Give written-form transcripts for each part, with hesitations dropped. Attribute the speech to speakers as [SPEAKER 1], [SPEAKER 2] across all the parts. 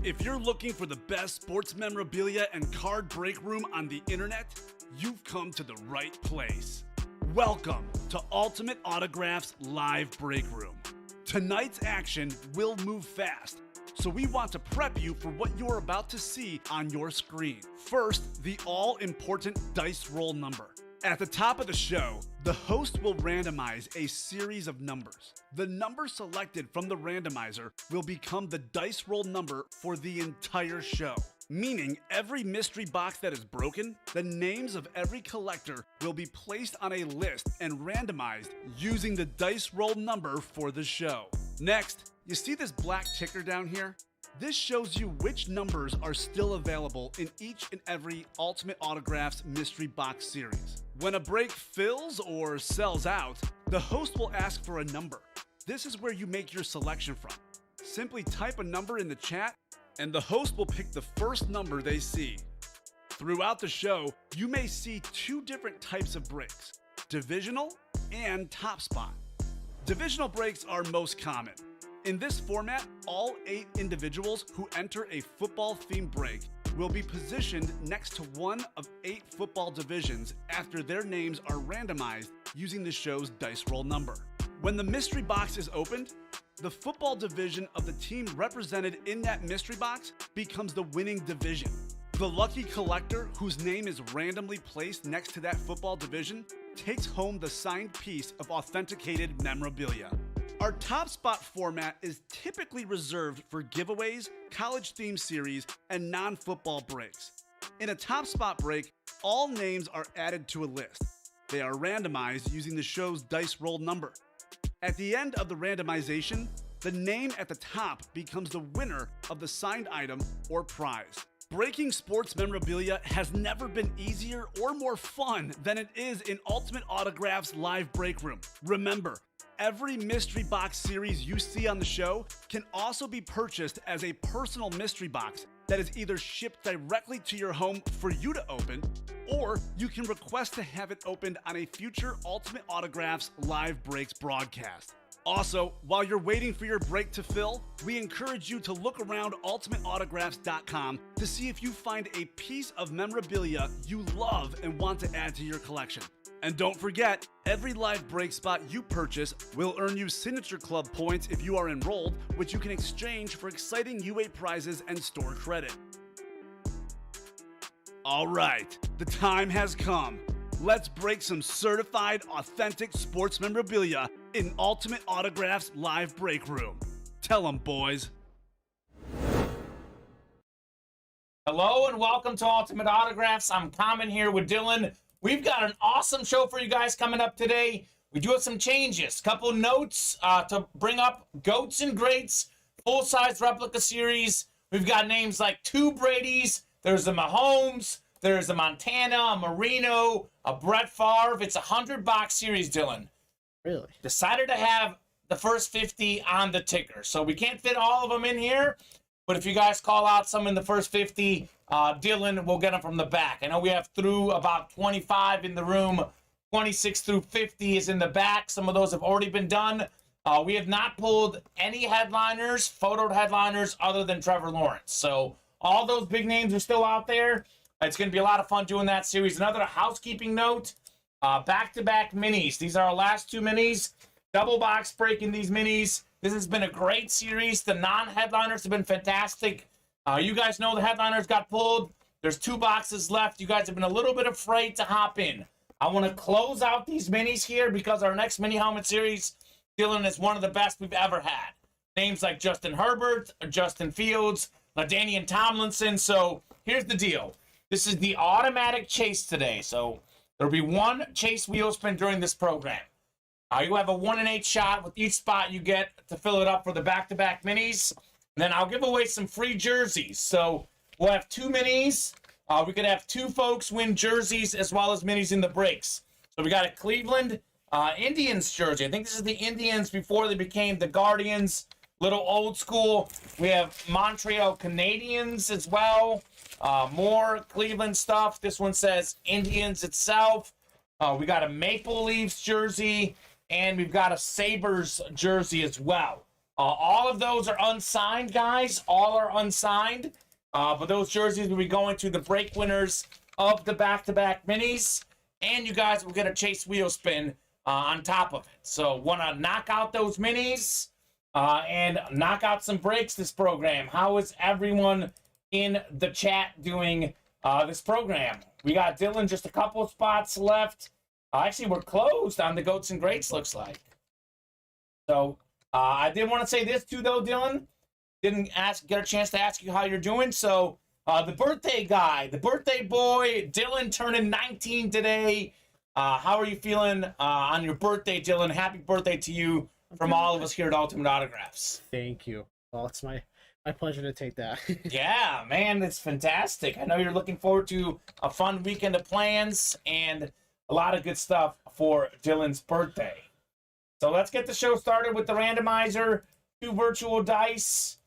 [SPEAKER 1] If you're looking for the best sports memorabilia and card break room on the internet, you've come to the right place. Welcome to Ultimate Autographs Live Break Room. Tonight's action will move fast, so we want to prep you for what you're about to see on your screen. First, the all-important dice roll number. At the top of the show, the host will randomize a series of numbers. The number selected from the randomizer will become the dice roll number for the entire show, meaning every mystery box that is broken, the names of every collector will be placed on a list and randomized using the dice roll number for the show. Next, you see this black ticker down here? This shows you which numbers are still available in each and every Ultimate Autographs mystery box series. When a break fills or sells out, the host will ask for a number. This is where you make your selection from. Simply type a number in the chat, and the host will pick the first number they see. Throughout the show, you may see two different types of breaks: divisional and top spot. Divisional breaks are most common. In this format, all 8 individuals who enter a football-themed break will be positioned next to one of 8 football divisions after their names are randomized using the show's dice roll number. When the mystery box is opened, the football division of the team represented in that mystery box becomes the winning division. The lucky collector whose name is randomly placed next to that football division takes home the signed piece of authenticated memorabilia. Our top spot format is typically reserved for giveaways, college-themed series, and non-football breaks. In a top spot break, all names are added to a list. They are randomized using the show's dice roll number. At the end of the randomization, the name at the top becomes the winner of the signed item or prize. Breaking sports memorabilia has never been easier or more fun than it is in Ultimate Autographs Live Break Room. Remember, every mystery box series you see on the show can also be purchased as a personal mystery box that is either shipped directly to your home for you to open, or you can request to have it opened on a future Ultimate Autographs Live Breaks broadcast. Also, while you're waiting for your break to fill, we encourage you to look around ultimateautographs.com to see if you find a piece of memorabilia you love and want to add to your collection. And don't forget, every live break spot you purchase will earn you Signature Club points if you are enrolled, which you can exchange for exciting UA prizes and store credit. All right, the time has come. Let's break some certified, authentic sports memorabilia in Ultimate Autographs Live Break Room. Tell them, boys.
[SPEAKER 2] Hello and welcome to Ultimate Autographs. I'm Kamen here with Dylan. We've got an awesome show for you guys coming up today. We do have some changes. Couple notes to bring up: Goats and Greats, full-size replica series. We've got names like 2 Brady's. There's a Mahomes. There's a Montana, a Marino, a Brett Favre. It's a 100-box series, Dylan.
[SPEAKER 3] Really?
[SPEAKER 2] Decided to have the first 50 on the ticker. So we can't fit all of them in here. But if you guys call out some in the first 50, Dylan will get them from the back. I know we have through about 25 in the room. 26 through 50 is in the back. Some of those have already been done. We have not pulled any headliners, photoed headliners, other than Trevor Lawrence. So all those big names are still out there. It's going to be a lot of fun doing that series. Another housekeeping note, back-to-back minis. These are our last 2 minis. Double box breaking these minis. This has been a great series. The non-headliners have been fantastic. You guys know the headliners got pulled. There's 2 boxes left. You guys have been a little bit afraid to hop in. I want to close out these minis here because our next mini helmet series, Dylan, is one of the best we've ever had. Names like Justin Herbert, Justin Fields, LaDainian Tomlinson. So here's the deal. This is the automatic chase today. So there'll be 1 chase wheel spin during this program. You have a 1 in 8 shot with each spot you get to fill it up for the back-to-back minis. And then I'll give away some free jerseys. So we'll have 2 minis. We could have 2 folks win jerseys as well as minis in the breaks. So we got a Cleveland Indians jersey. I think this is the Indians before they became the Guardians. Little old school. We have Montreal Canadiens as well. More Cleveland stuff. This one says Indians itself. We got a Maple Leafs jersey, and we've got a Sabres jersey as well. All of those are unsigned, guys. All are unsigned. But those jerseys will be going to the break winners of the back-to-back minis. And you guys will get a Chase wheel spin on top of it. So want to knock out those minis and knock out some breaks this program. How is everyone in the chat doing this program? We got Dylan, just a couple of spots left. Actually, we're closed on the Goats and Greats, looks like. So I did want to say this too, though, Dylan. Didn't get a chance to ask you how you're doing. So the birthday guy, the birthday boy, Dylan, turning 19 today. How are you feeling on your birthday, Dylan? Happy birthday to you from all of us here at Ultimate Autographs.
[SPEAKER 3] Thank you. Well, it's my pleasure to take that.
[SPEAKER 2] Yeah, man, it's fantastic. I know you're looking forward to a fun weekend of plans and a lot of good stuff for Dylan's birthday. So let's get the show started with the randomizer. 2 virtual dice.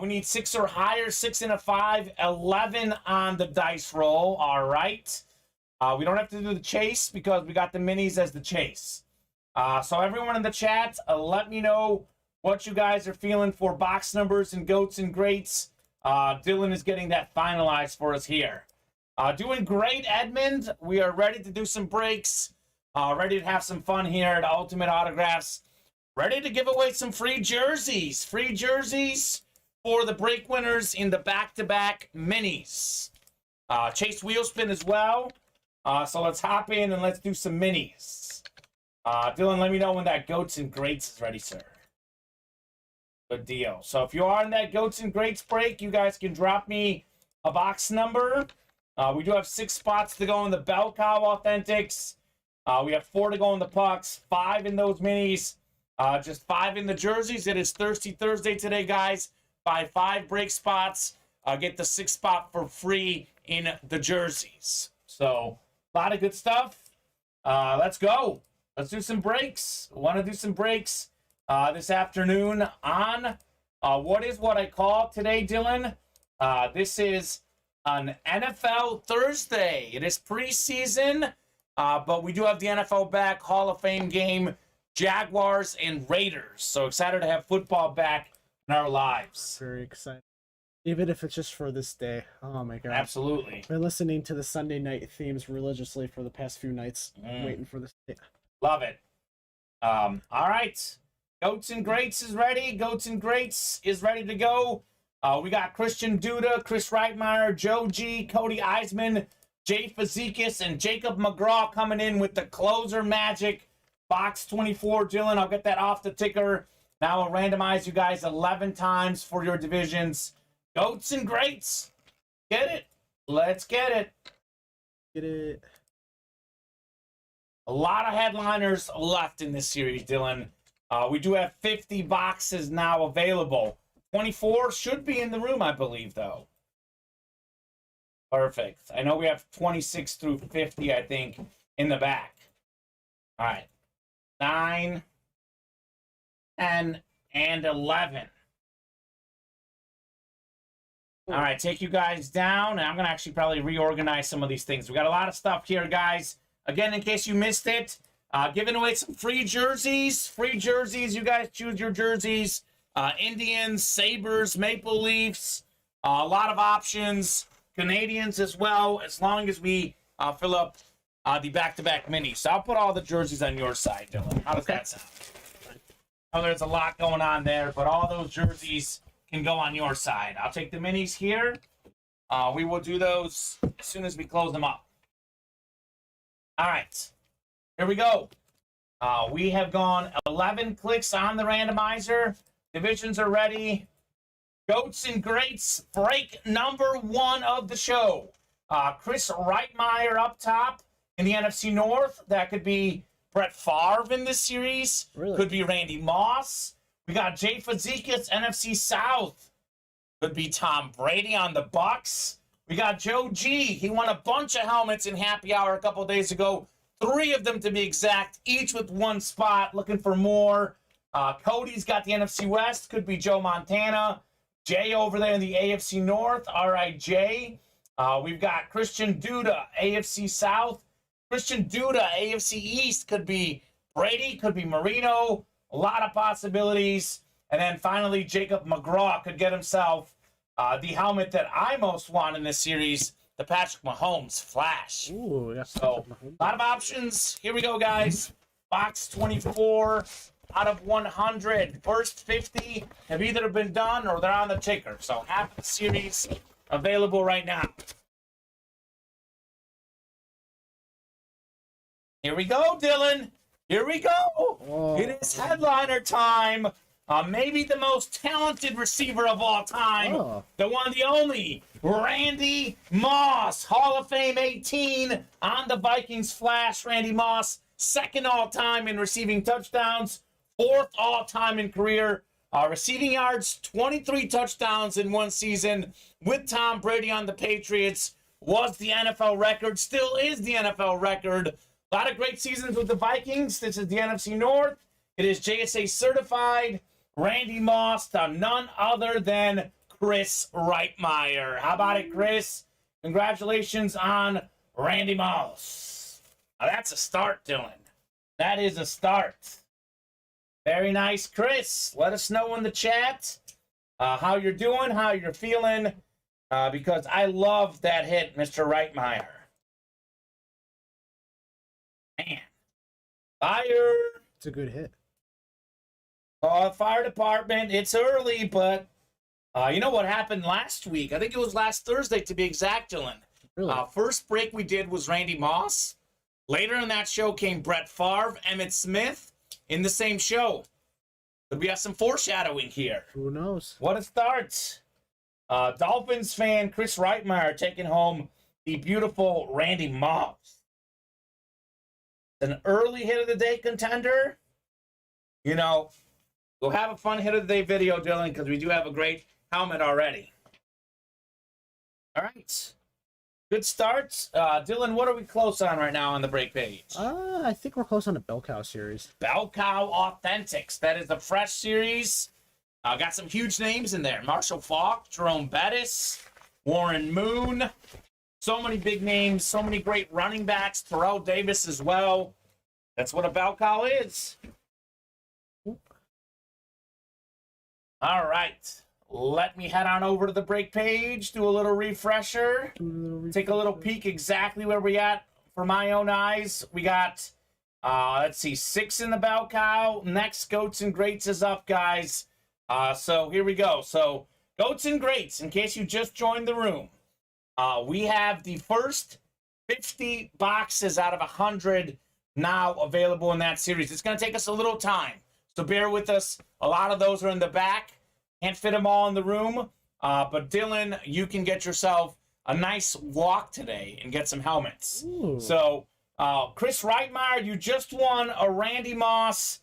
[SPEAKER 2] We need 6 or higher, 6 and a 5, 11 on the dice roll. All right. We don't have to do the chase because we got the minis as the chase. So everyone in the chat, let me know what you guys are feeling for box numbers and Goats and Greats. Dylan is getting that finalized for us here. Doing great, Edmund. We are ready to do some breaks. Ready to have some fun here at Ultimate Autographs. Ready to give away some free jerseys. Free jerseys for the break winners in the back-to-back minis. Chase wheel spin as well. So let's hop in and let's do some minis. Dylan, let me know when that Goats and Greats is ready, sir. Good deal. So if you are in that Goats and Greats break, you guys can drop me a box number. We do have 6 spots to go in the Bell Cow Authentics. We have 4 to go in the pucks, 5 in those minis, just 5 in the jerseys. It is Thirsty Thursday today, guys. Buy 5 break spots, get the 6th spot for free in the jerseys. So a lot of good stuff. Let's go. Let's do some breaks. Want to do some breaks this afternoon on what I call today, Dylan. This is an NFL Thursday. It is preseason, but we do have the NFL back, Hall of Fame game, Jaguars and Raiders. So excited to have football back in our lives.
[SPEAKER 3] Very excited. Even if it's just for this day. Oh my god.
[SPEAKER 2] Absolutely.
[SPEAKER 3] I've been listening to the Sunday night themes religiously for the past few nights, waiting for this day.
[SPEAKER 2] Love it. All right. Goats and Greats is ready. Goats and Greats is ready to go. We got Christian Duda, Chris Reitmeyer, Joe G, Cody Eisman, Jay Fazikis, and Jacob McGraw coming in with the closer magic. Box 24, Dylan, I'll get that off the ticker. Now I'll randomize you guys 11 times for your divisions. Goats and Greats. Get it. Let's get it.
[SPEAKER 3] Get it.
[SPEAKER 2] A lot of headliners left in this series, Dylan. We do have 50 boxes now available. 24 should be in the room, I believe, though. Perfect. I know we have 26 through 50, I think, in the back. All right. 9, 10, and 11. All right, take you guys down, and I'm going to actually probably reorganize some of these things. We got a lot of stuff here, guys. Again, in case you missed it, giving away some free jerseys. Free jerseys. You guys choose your jerseys. Indians, Sabres, Maple Leafs. A lot of options. Canadians as well, as long as we fill up the back-to-back minis. So I'll put all the jerseys on your side, Dylan. How does that sound? I know there's a lot going on there, but all those jerseys can go on your side. I'll take the minis here. We will do those as soon as we close them up. All right. Here we go. We have gone 11 clicks on the randomizer. Divisions are ready. Goats and Greats break number 1 of the show. Chris Reitmeyer up top in the NFC North. That could be Brett Favre in this series.
[SPEAKER 3] Really?
[SPEAKER 2] Could be Randy Moss. We got Jay Fazikis, NFC South. Could be Tom Brady on the Bucks. We got Joe G. He won a bunch of helmets in Happy Hour a couple of days ago. 3 of them to be exact, each with 1 spot. Looking for more. Cody's got the NFC West. Could be Joe Montana. Jay over there in the AFC North. All right, Jay. We've got Christian Duda, AFC South. Christian Duda, AFC East. Could be Brady. Could be Marino. A lot of possibilities. And then finally, Jacob McGraw could get himself the helmet that I most want in this series, the Patrick Mahomes Flash.
[SPEAKER 3] Ooh, yeah.
[SPEAKER 2] So, a lot of options. Here we go, guys. Box 24 out of 100. First 50 have either been done or they're on the ticker. So, half of the series available right now. Here we go, Dylan. Here we go.
[SPEAKER 3] Oh.
[SPEAKER 2] It is headliner time. Maybe the most talented receiver of all time.
[SPEAKER 3] Oh.
[SPEAKER 2] The one, the only, Randy Moss. Hall of Fame 18 on the Vikings Flash. Randy Moss, second all-time in receiving touchdowns, fourth all-time in career receiving yards, 23 touchdowns in one season with Tom Brady on the Patriots. Was the NFL record, still is the NFL record. A lot of great seasons with the Vikings. This is the NFC North. It is JSA certified. Randy Moss to none other than Chris Reitmeyer. How about it, Chris? Congratulations on Randy Moss. Now that's a start, Dylan. That is a start. Very nice, Chris. Let us know in the chat how you're doing, how you're feeling, because I love that hit, Mr. Reitmeyer. Man. Fire.
[SPEAKER 3] It's a good hit.
[SPEAKER 2] Fire department. It's early, but you know what happened last week? I think it was last Thursday, to be exact, Dylan.
[SPEAKER 3] Really?
[SPEAKER 2] First break we did was Randy Moss. Later in that show came Brett Favre, Emmitt Smith in the same show. But we have some foreshadowing here.
[SPEAKER 3] Who knows?
[SPEAKER 2] What a start. Dolphins fan Chris Reitmeyer taking home the beautiful Randy Moss. An early hit of the day contender. You know, we'll have a fun hit of the day video, Dylan, because we do have a great helmet already. All right. Good starts. Dylan, what are we close on right now on the break page?
[SPEAKER 3] I think we're close on the Bell Cow series.
[SPEAKER 2] Bell Cow Authentics. That is a fresh series. Got some huge names in there. Marshall Faulk, Jerome Bettis, Warren Moon. So many big names, so many great running backs. Terrell Davis as well. That's what a Bell Cow is. All right. Let me head on over to the break page, do a little refresher, take a little peek exactly where we at for my own eyes. We got, let's see, 6 in the Bell Cow. Next, Goats and Greats is up, guys. So here we go. So Goats and Greats, in case you just joined the room, we have the first 50 boxes out of 100 now available in that series. It's going to take us a little time, so bear with us. A lot of those are in the back. Can't fit them all in the room, but Dylan, you can get yourself a nice walk today and get some helmets.
[SPEAKER 3] Ooh.
[SPEAKER 2] So, Chris Reitmeyer, you just won a Randy Moss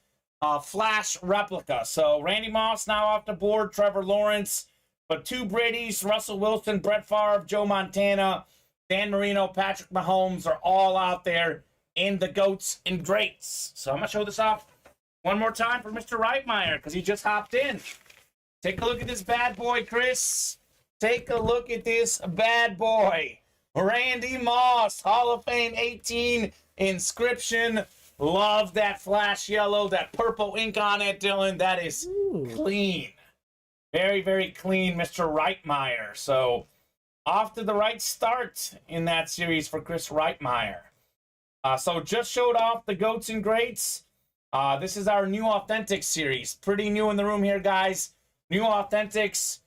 [SPEAKER 2] Flash replica. So, Randy Moss now off the board, Trevor Lawrence, but 2 Bradys, Russell Wilson, Brett Favre, Joe Montana, Dan Marino, Patrick Mahomes are all out there in the Goats and Greats. So, I'm going to show this off one more time for Mr. Reitmeyer because he just hopped in. Take a look at this bad boy, Chris. Take a look at this bad boy. Randy Moss, Hall of Fame 18 inscription. Love that flash yellow, that purple ink on it, Dylan. That is clean. Very, very clean, Mr. Reitmeyer. So, off to the right start in that series for Chris Reitmeyer. So, just showed off the Goats and Greats. This is our new Authentic series. Pretty new in the room here, guys. New Authentics.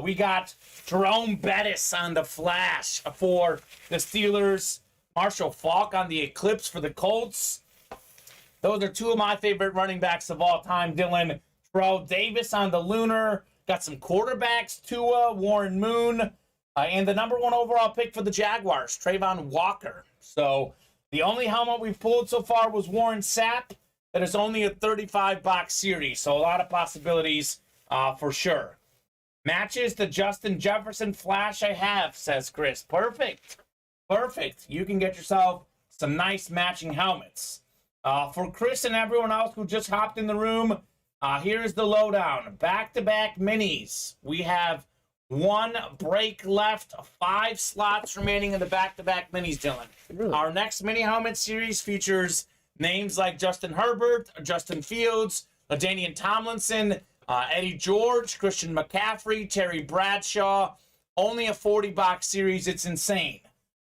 [SPEAKER 2] We got Jerome Bettis on the Flash for the Steelers. Marshall Faulk on the Eclipse for the Colts. Those are 2 of my favorite running backs of all time, Dylan. Terrell Davis on the Lunar. Got some quarterbacks, Tua, Warren Moon, and the number 1 overall pick for the Jaguars, Trayvon Walker. So the only helmet we've pulled so far was Warren Sapp. That is only a 35-box series, so a lot of possibilities for sure. Matches the Justin Jefferson Flash I have, says Chris. Perfect. Perfect. You can get yourself some nice matching helmets. For Chris and everyone else who just hopped in the room, here's the lowdown. Back-to-back minis. We have 1 break left, 5 slots remaining in the back-to-back minis, Dylan.
[SPEAKER 3] Really?
[SPEAKER 2] Our next mini helmet series features names like Justin Herbert, Justin Fields, LaDainian Tomlinson, Eddie George, Christian McCaffrey, Terry Bradshaw. Only a 40-box series. It's insane.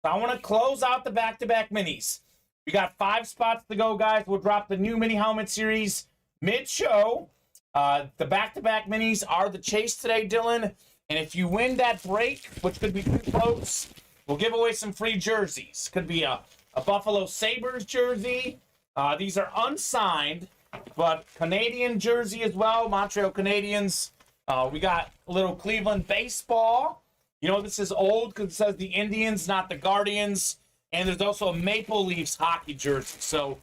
[SPEAKER 2] So I want to close out the back-to-back minis. We got 5 spots to go, guys. We'll drop the new mini helmet series mid-show. The back-to-back minis are the chase today, Dylan. And if you win that break, which could be 2 votes, we'll give away some free jerseys. Could be a Buffalo Sabres jersey. These are unsigned, but Canadian jersey as well. Montreal Canadiens. We got a little Cleveland baseball. You know, this is old because it says the Indians, not the Guardians. And there's also a Maple Leafs hockey jersey. So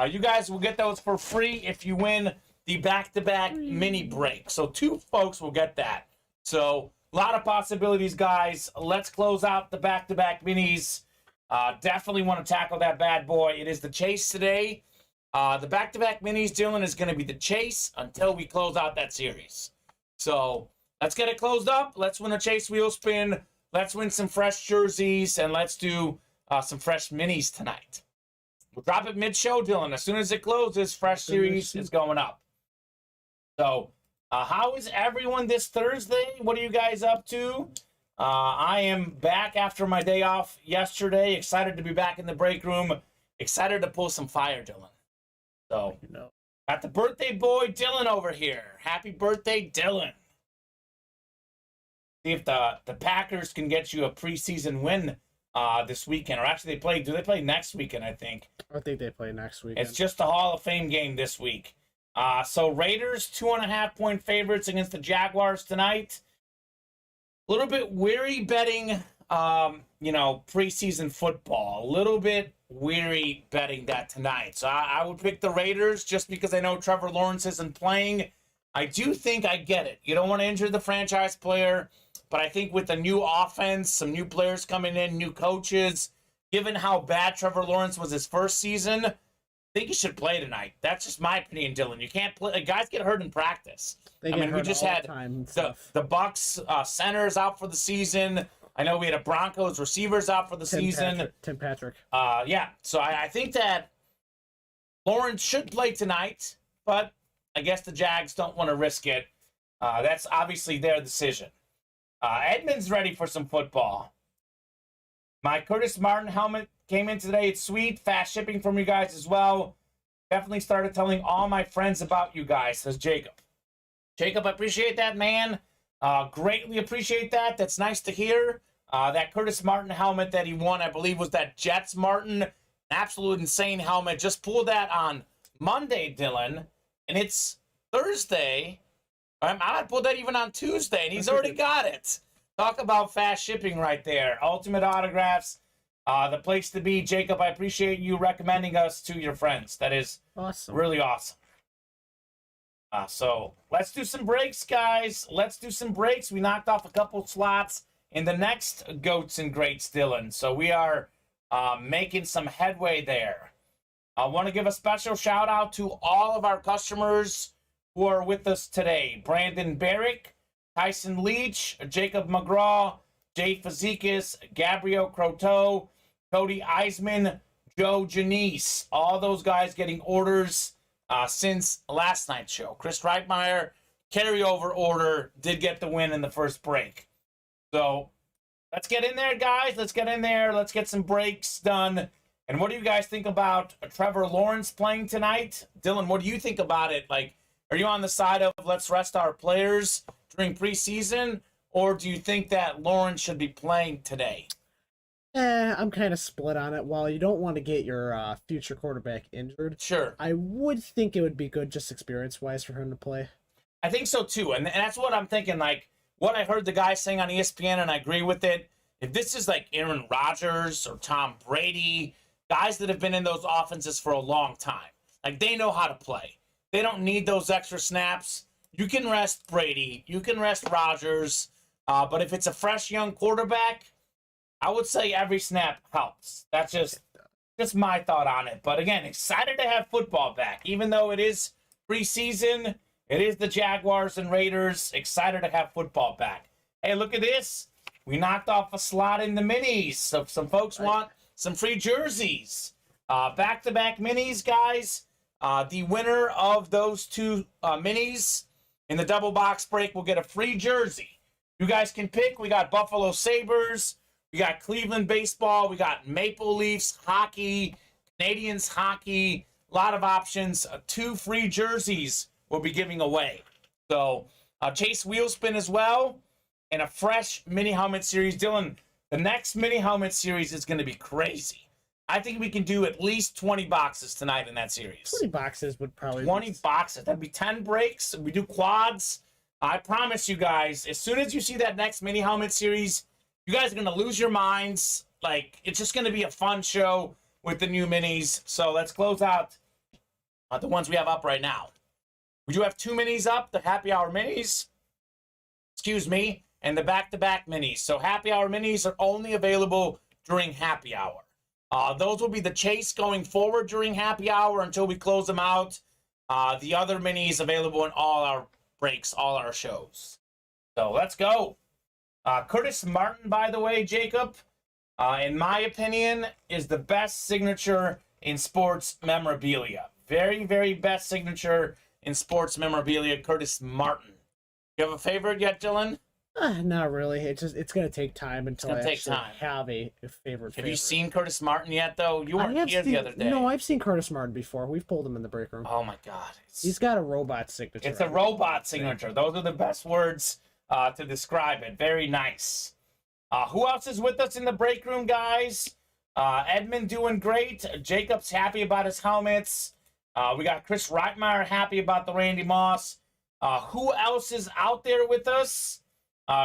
[SPEAKER 2] you guys will get those for free if you win the back-to-back mini break. So 2 folks will get that. So a lot of possibilities, guys. Let's close out the back-to-back minis. Definitely want to tackle that bad boy. It is the chase today. The back-to-back minis, Dylan, is going to be the chase until we close out that series. So let's get it closed up. Let's win a chase wheel spin. Let's win some fresh jerseys, and let's do some fresh minis tonight. We'll drop it mid-show, Dylan. As soon as it closes, fresh series is going up. So how is everyone this Thursday? What are you guys up to? I am back after my day off yesterday. Excited to be back in the break room. Excited to pull some fire, Dylan. So, got the birthday boy, Dylan, over here. Happy birthday, Dylan. See if the Packers can get you a preseason win this weekend. Or actually, do they play next weekend, I think?
[SPEAKER 3] I think they play next weekend.
[SPEAKER 2] It's just the Hall of Fame game this week. So Raiders, 2.5-point favorites against the Jaguars tonight. A little bit weary betting, preseason football. A little bit weary betting that tonight. So I would pick the Raiders just because I know Trevor Lawrence isn't playing. I do think I get it. You don't want to injure the franchise player, but I think with the new offense, some new players coming in, new coaches, given how bad Trevor Lawrence was his first season, I think he should play tonight. That's just my opinion, Dylan. You can't play. Guys get hurt in practice.
[SPEAKER 3] We just had
[SPEAKER 2] the Bucks centers out for the season. I know we had a Broncos receivers out for the season.
[SPEAKER 3] Tim Patrick.
[SPEAKER 2] Yeah. So I think that Lawrence should play tonight, but I guess the Jags don't want to risk it. That's obviously their decision. Edmonds ready for some football. My Curtis Martin helmet came in today. It's sweet. Fast shipping from you guys as well. Definitely started telling all my friends about you guys, says Jacob. Jacob, I appreciate that, man. Greatly appreciate that. That's nice to hear. That Curtis Martin helmet that he won, I believe, was that Jets Martin. An absolute insane helmet. Just pulled that on Monday, Dylan. And it's Thursday. I might pull that even on Tuesday, and he's already got it. Talk about fast shipping right there. Ultimate Autographs, the place to be. Jacob, I appreciate you recommending us to your friends. That is
[SPEAKER 3] awesome.
[SPEAKER 2] Really awesome. So let's do some breaks, guys. Let's do some breaks. We knocked off a couple slots in the next Goats and Greats, Dylan. So we are making some headway there. I want to give a special shout out to all of our customers who are with us today. Brandon Barrick, Tyson Leach, Jacob McGraw, Jay Fazikis, Gabriel Croteau, Cody Eisman, Joe Janice. All those guys getting orders since last night's show. Chris Reitmeyer, carryover order, did get the win in the first break. So let's get in there, guys. Let's get in there. Let's get some breaks done. And what do you guys think about Trevor Lawrence playing tonight? Dylan, what do you think about it? Like, are you on the side of let's rest our players during preseason, or do you think that Lawrence should be playing today?
[SPEAKER 3] I'm kind of split on it. While you don't want to get your future quarterback injured,
[SPEAKER 2] sure,
[SPEAKER 3] I would think it would be good just experience-wise for him to play.
[SPEAKER 2] I think so too, and that's what I'm thinking. Like what I heard the guy saying on ESPN, and I agree with it. If this is like Aaron Rodgers or Tom Brady, guys that have been in those offenses for a long time, like they know how to play. They don't need those extra snaps. You can rest Brady, you can rest Rodgers, but if it's a fresh young quarterback, I would say every snap helps. That's just my thought on it. But again, excited to have football back. Even though it is preseason, it is the Jaguars and Raiders. Excited to have football back. Hey, look at this. We knocked off a slot in the minis. So some folks want some free jerseys. Back-to-back minis, guys. The winner of those two minis In the double box break, we'll get a free jersey. You guys can pick. We got Buffalo Sabres. We got Cleveland baseball. We got Maple Leafs hockey, Canadians hockey. A lot of options. 2 free jerseys we'll be giving away. So Chase wheel spin as well. And a fresh mini helmet series. Dylan, the next mini helmet series is going to be crazy. I think we can do at least 20 boxes tonight in that series.
[SPEAKER 3] 20 boxes would probably
[SPEAKER 2] 20 boxes. That'd be 10 breaks. We do quads. I promise you guys, as soon as you see that next mini helmet series, you guys are going to lose your minds. Like, it's just going to be a fun show with the new minis. So let's close out the ones we have up right now. We do have 2 minis up, the happy hour minis. Excuse me. And the back-to-back minis. So happy hour minis are only available during happy hour. Those will be the chase going forward during happy hour until we close them out. The other minis available in all our breaks, all our shows. So let's go. Curtis Martin, by the way, Jacob, in my opinion, is the best signature in sports memorabilia. Very, very best signature in sports memorabilia, Curtis Martin. You have a favorite yet, Dylan?
[SPEAKER 3] Not really. It's gonna take time until I
[SPEAKER 2] take
[SPEAKER 3] actually
[SPEAKER 2] time.
[SPEAKER 3] have a favorite.
[SPEAKER 2] Have you seen Curtis Martin yet, though? You weren't here the other day.
[SPEAKER 3] No, I've seen Curtis Martin before. We've pulled him in the break room.
[SPEAKER 2] Oh my God,
[SPEAKER 3] He's got a robot signature.
[SPEAKER 2] It's a robot signature. Those are the best words to describe it. Very nice. Who else is with us in the break room, guys? Edmund doing great. Jacob's happy about his helmets. We got Chris Reitmeyer happy about the Randy Moss. Who else is out there with us?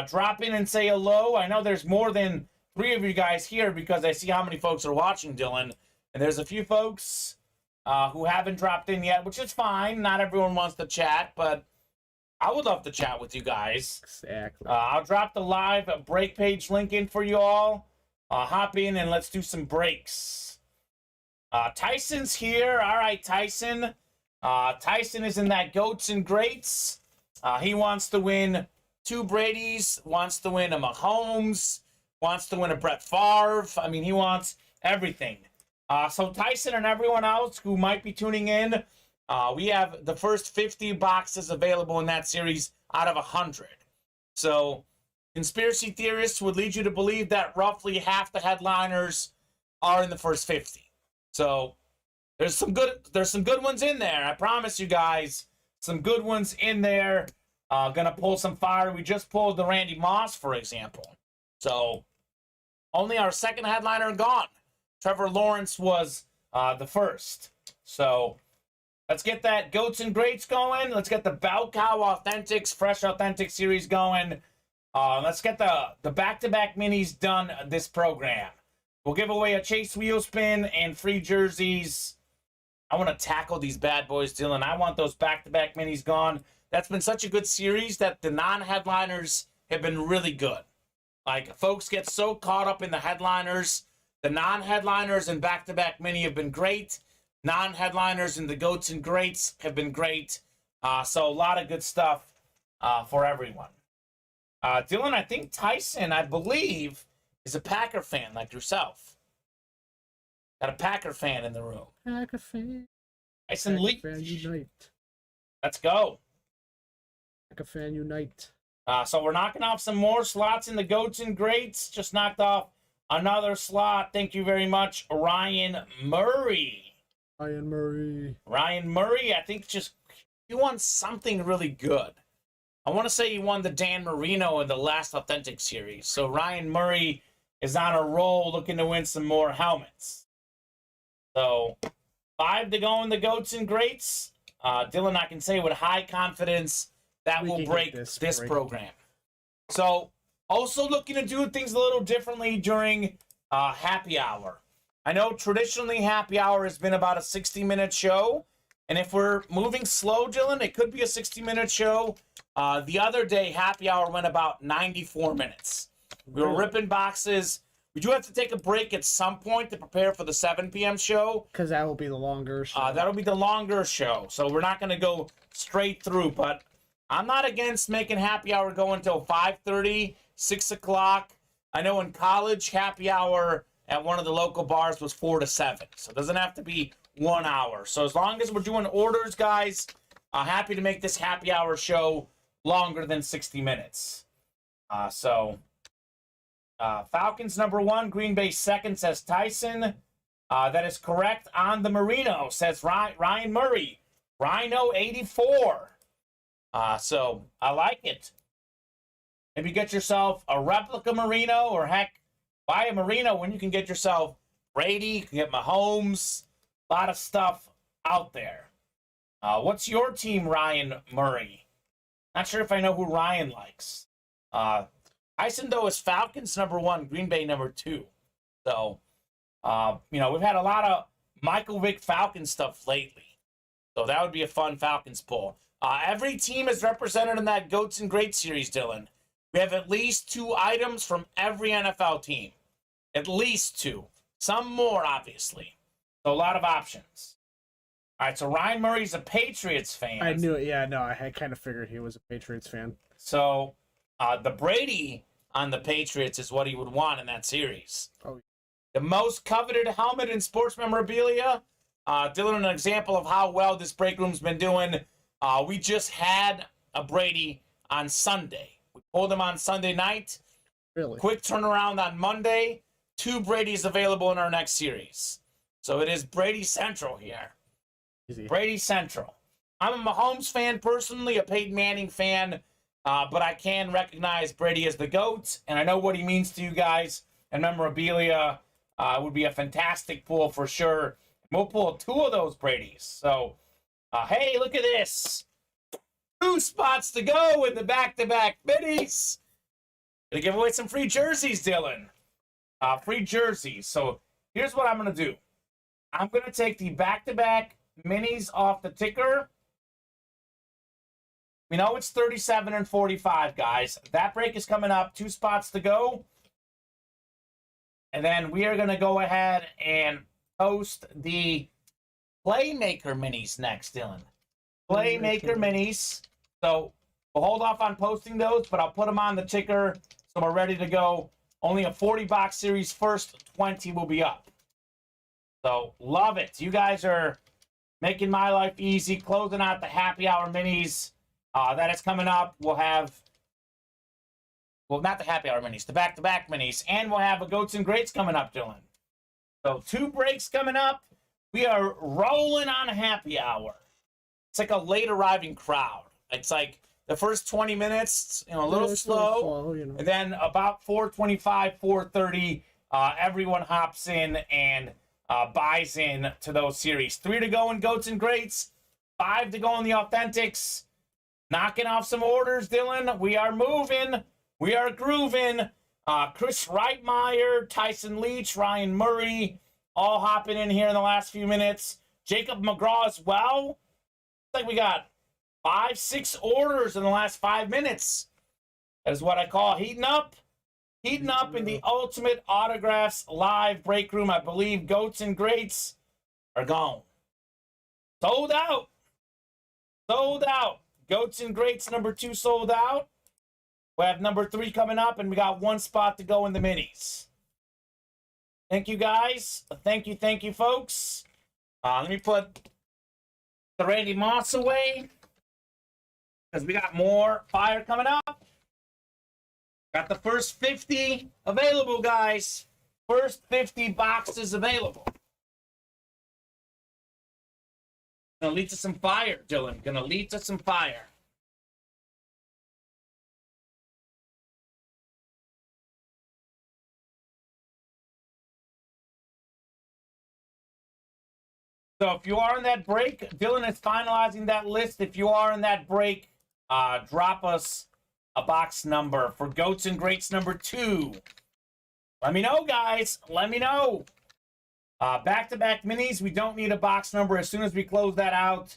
[SPEAKER 2] Drop in and say hello. I know there's more than 3 of you guys here because I see how many folks are watching, Dylan. And there's a few folks who haven't dropped in yet, which is fine. Not everyone wants to chat, but I would love to chat with you guys.
[SPEAKER 3] Exactly.
[SPEAKER 2] I'll drop the live break page link in for you all. Hop in and let's do some breaks. Tyson's here. All right, Tyson. Tyson is in that Goats and Greats. He wants to win 2 Brady's, wants to win a Mahomes, wants to win a Brett Favre. I mean, he wants everything. So Tyson and everyone else who might be tuning in, we have the first 50 boxes available in that series out of 100. So conspiracy theorists would lead you to believe that roughly half the headliners are in the first 50. So there's some good ones in there. I promise you guys, some good ones in there. Gonna pull some fire. We just pulled the Randy Moss, for example. So only our second headliner gone. Trevor Lawrence was the first. So let's get that Goats and Greats going. Let's get the Bell Cow Authentics, Fresh Authentic series going. Let's get the back-to-back minis done this program. We'll give away a Chase wheel spin and free jerseys. I want to tackle these bad boys, Dylan. I want those back-to-back minis gone. That's been such a good series that the non-headliners have been really good. Like, folks get so caught up in the headliners. The non-headliners and back-to-back mini have been great. Non-headliners and the Goats and Greats have been great. So a lot of good stuff for everyone. Dylan, I think Tyson, I believe, is a Packer fan like yourself. Got a Packer fan in the room.
[SPEAKER 3] Packer fan.
[SPEAKER 2] Tyson Lee.
[SPEAKER 3] Fan unite.
[SPEAKER 2] Let's go.
[SPEAKER 3] Packer fan unite.
[SPEAKER 2] So we're knocking off some more slots in the Goats and Greats. Just knocked off another slot. Thank you very much, Ryan Murray.
[SPEAKER 3] Ryan
[SPEAKER 2] Murray, I think he won something really good. I want to say he won the Dan Marino in the last Authentic series. So Ryan Murray is on a roll looking to win some more helmets. So 5 to go in the Goats and Greats. Dylan, I can say with high confidence that will break this program. So also looking to do things a little differently during happy hour. I know traditionally happy hour has been about a 60-minute show. And if we're moving slow, Dylan, it could be a 60-minute show. The other day, happy hour went about 94 minutes. We were ripping boxes. We do have to take a break at some point to prepare for the 7 p.m. show.
[SPEAKER 3] Because that will be the longer show.
[SPEAKER 2] That'll be the longer show. So we're not going to go straight through. But I'm not against making happy hour go until 5:30, 6 o'clock. I know in college, happy hour at one of the local bars was 4 to 7. So it doesn't have to be 1 hour. So as long as we're doing orders, guys, happy to make this happy hour show longer than 60 minutes. Falcons number 1, Green Bay second, says Tyson. That is correct on the Merino, says Ryan Murray. Rhino 84. So I like it. Maybe get yourself a replica Merino, or heck, buy a Merino when you can get yourself Brady, you can get Mahomes, a lot of stuff out there. What's your team, Ryan Murray? Not sure if I know who Ryan likes. Tyson, though, is Falcons number 1, Green Bay number 2. So, we've had a lot of Michael Vick Falcon stuff lately. So that would be a fun Falcons pull. Every team is represented in that Goats and Greats series, Dylan. We have at least 2 items from every NFL team. At least 2. Some more, obviously. So a lot of options. All right, so Ryan Murray's a Patriots fan.
[SPEAKER 3] I knew it. Yeah, no, I kind of figured he was a Patriots fan.
[SPEAKER 2] So the Brady on the Patriots is what he would want in that series.
[SPEAKER 3] Oh.
[SPEAKER 2] The most coveted helmet in sports memorabilia. Dylan, an example of how well this break room's been doing. We just had a Brady on Sunday. We pulled him on Sunday night.
[SPEAKER 3] Really?
[SPEAKER 2] Quick turnaround on Monday. 2 Brady's available in our next series. So it is Brady Central here.
[SPEAKER 3] Easy. Brady
[SPEAKER 2] Brady Central. I'm a Mahomes fan personally, a Peyton Manning fan, but I can recognize Brady as the GOAT, and I know what he means to you guys, and memorabilia would be a fantastic pull for sure. We'll pull 2 of those Bradys. So, hey, look at this. 2 spots to go in the back-to-back minis. Gonna give away some free jerseys, Dylan. Free jerseys. So here's what I'm gonna do. I'm gonna take the back-to-back minis off the ticker. We know it's 37 and 45, guys. That break is coming up. 2 spots to go. And then we are going to go ahead and post the Playmaker minis next, Dylan. Playmaker minis. So we'll hold off on posting those, but I'll put them on the ticker so we're ready to go. Only a 40-box series. First 20 will be up. So love it. You guys are making my life easy, closing out the happy hour minis. That is coming up. We'll have, well, not the happy hour minis, the back-to-back minis, and we'll have a Goats and Greats coming up, Dylan. So 2 breaks coming up. We are rolling on a happy hour. It's like a late arriving crowd. It's like the first 20 minutes, a little slow, and then about 4:25, 4:30, everyone hops in and buys in to those series. 3 to go in Goats and Greats, 5 to go in the Authentics. Knocking off some orders, Dylan. We are moving. We are grooving. Chris Reitmeyer, Tyson Leach, Ryan Murray, all hopping in here in the last few minutes. Jacob McGraw as well. Looks like we got 5, 6 orders in the last 5 minutes. That is what I call heating up. Heating up in the Ultimate Autographs live break room. I believe Goats and Greats are gone. Sold out. Sold out. Goats and Greats number 2 sold out. We have number 3 coming up, and we got 1 spot to go in the minis. Thank you, guys. Thank you, folks. Let me put the Randy Moss away because we got more fire coming up. Got the first 50 available, guys. First 50 boxes available. Gonna lead to some fire, Dylan. Gonna lead to some fire. So if you are in that break, Dylan is finalizing that list. If you are in that break, drop us a box number for Goats and Greats number 2. Let me know, guys. Let me know. Back-to-back minis, we don't need a box number. As soon as we close that out,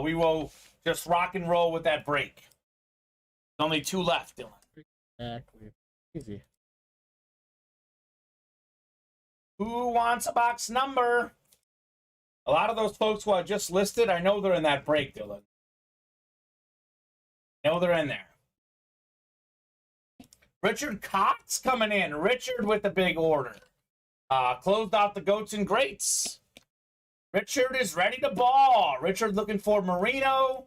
[SPEAKER 2] we will just rock and roll with that break. Only 2 left, Dylan.
[SPEAKER 3] Exactly. Easy.
[SPEAKER 2] Who wants a box number? A lot of those folks who I just listed, I know they're in that break, Dylan. I know they're in there. Richard Cox coming in. Richard with the big order. Closed out the Goats and Greats. Richard is ready to ball. Richard looking for Marino,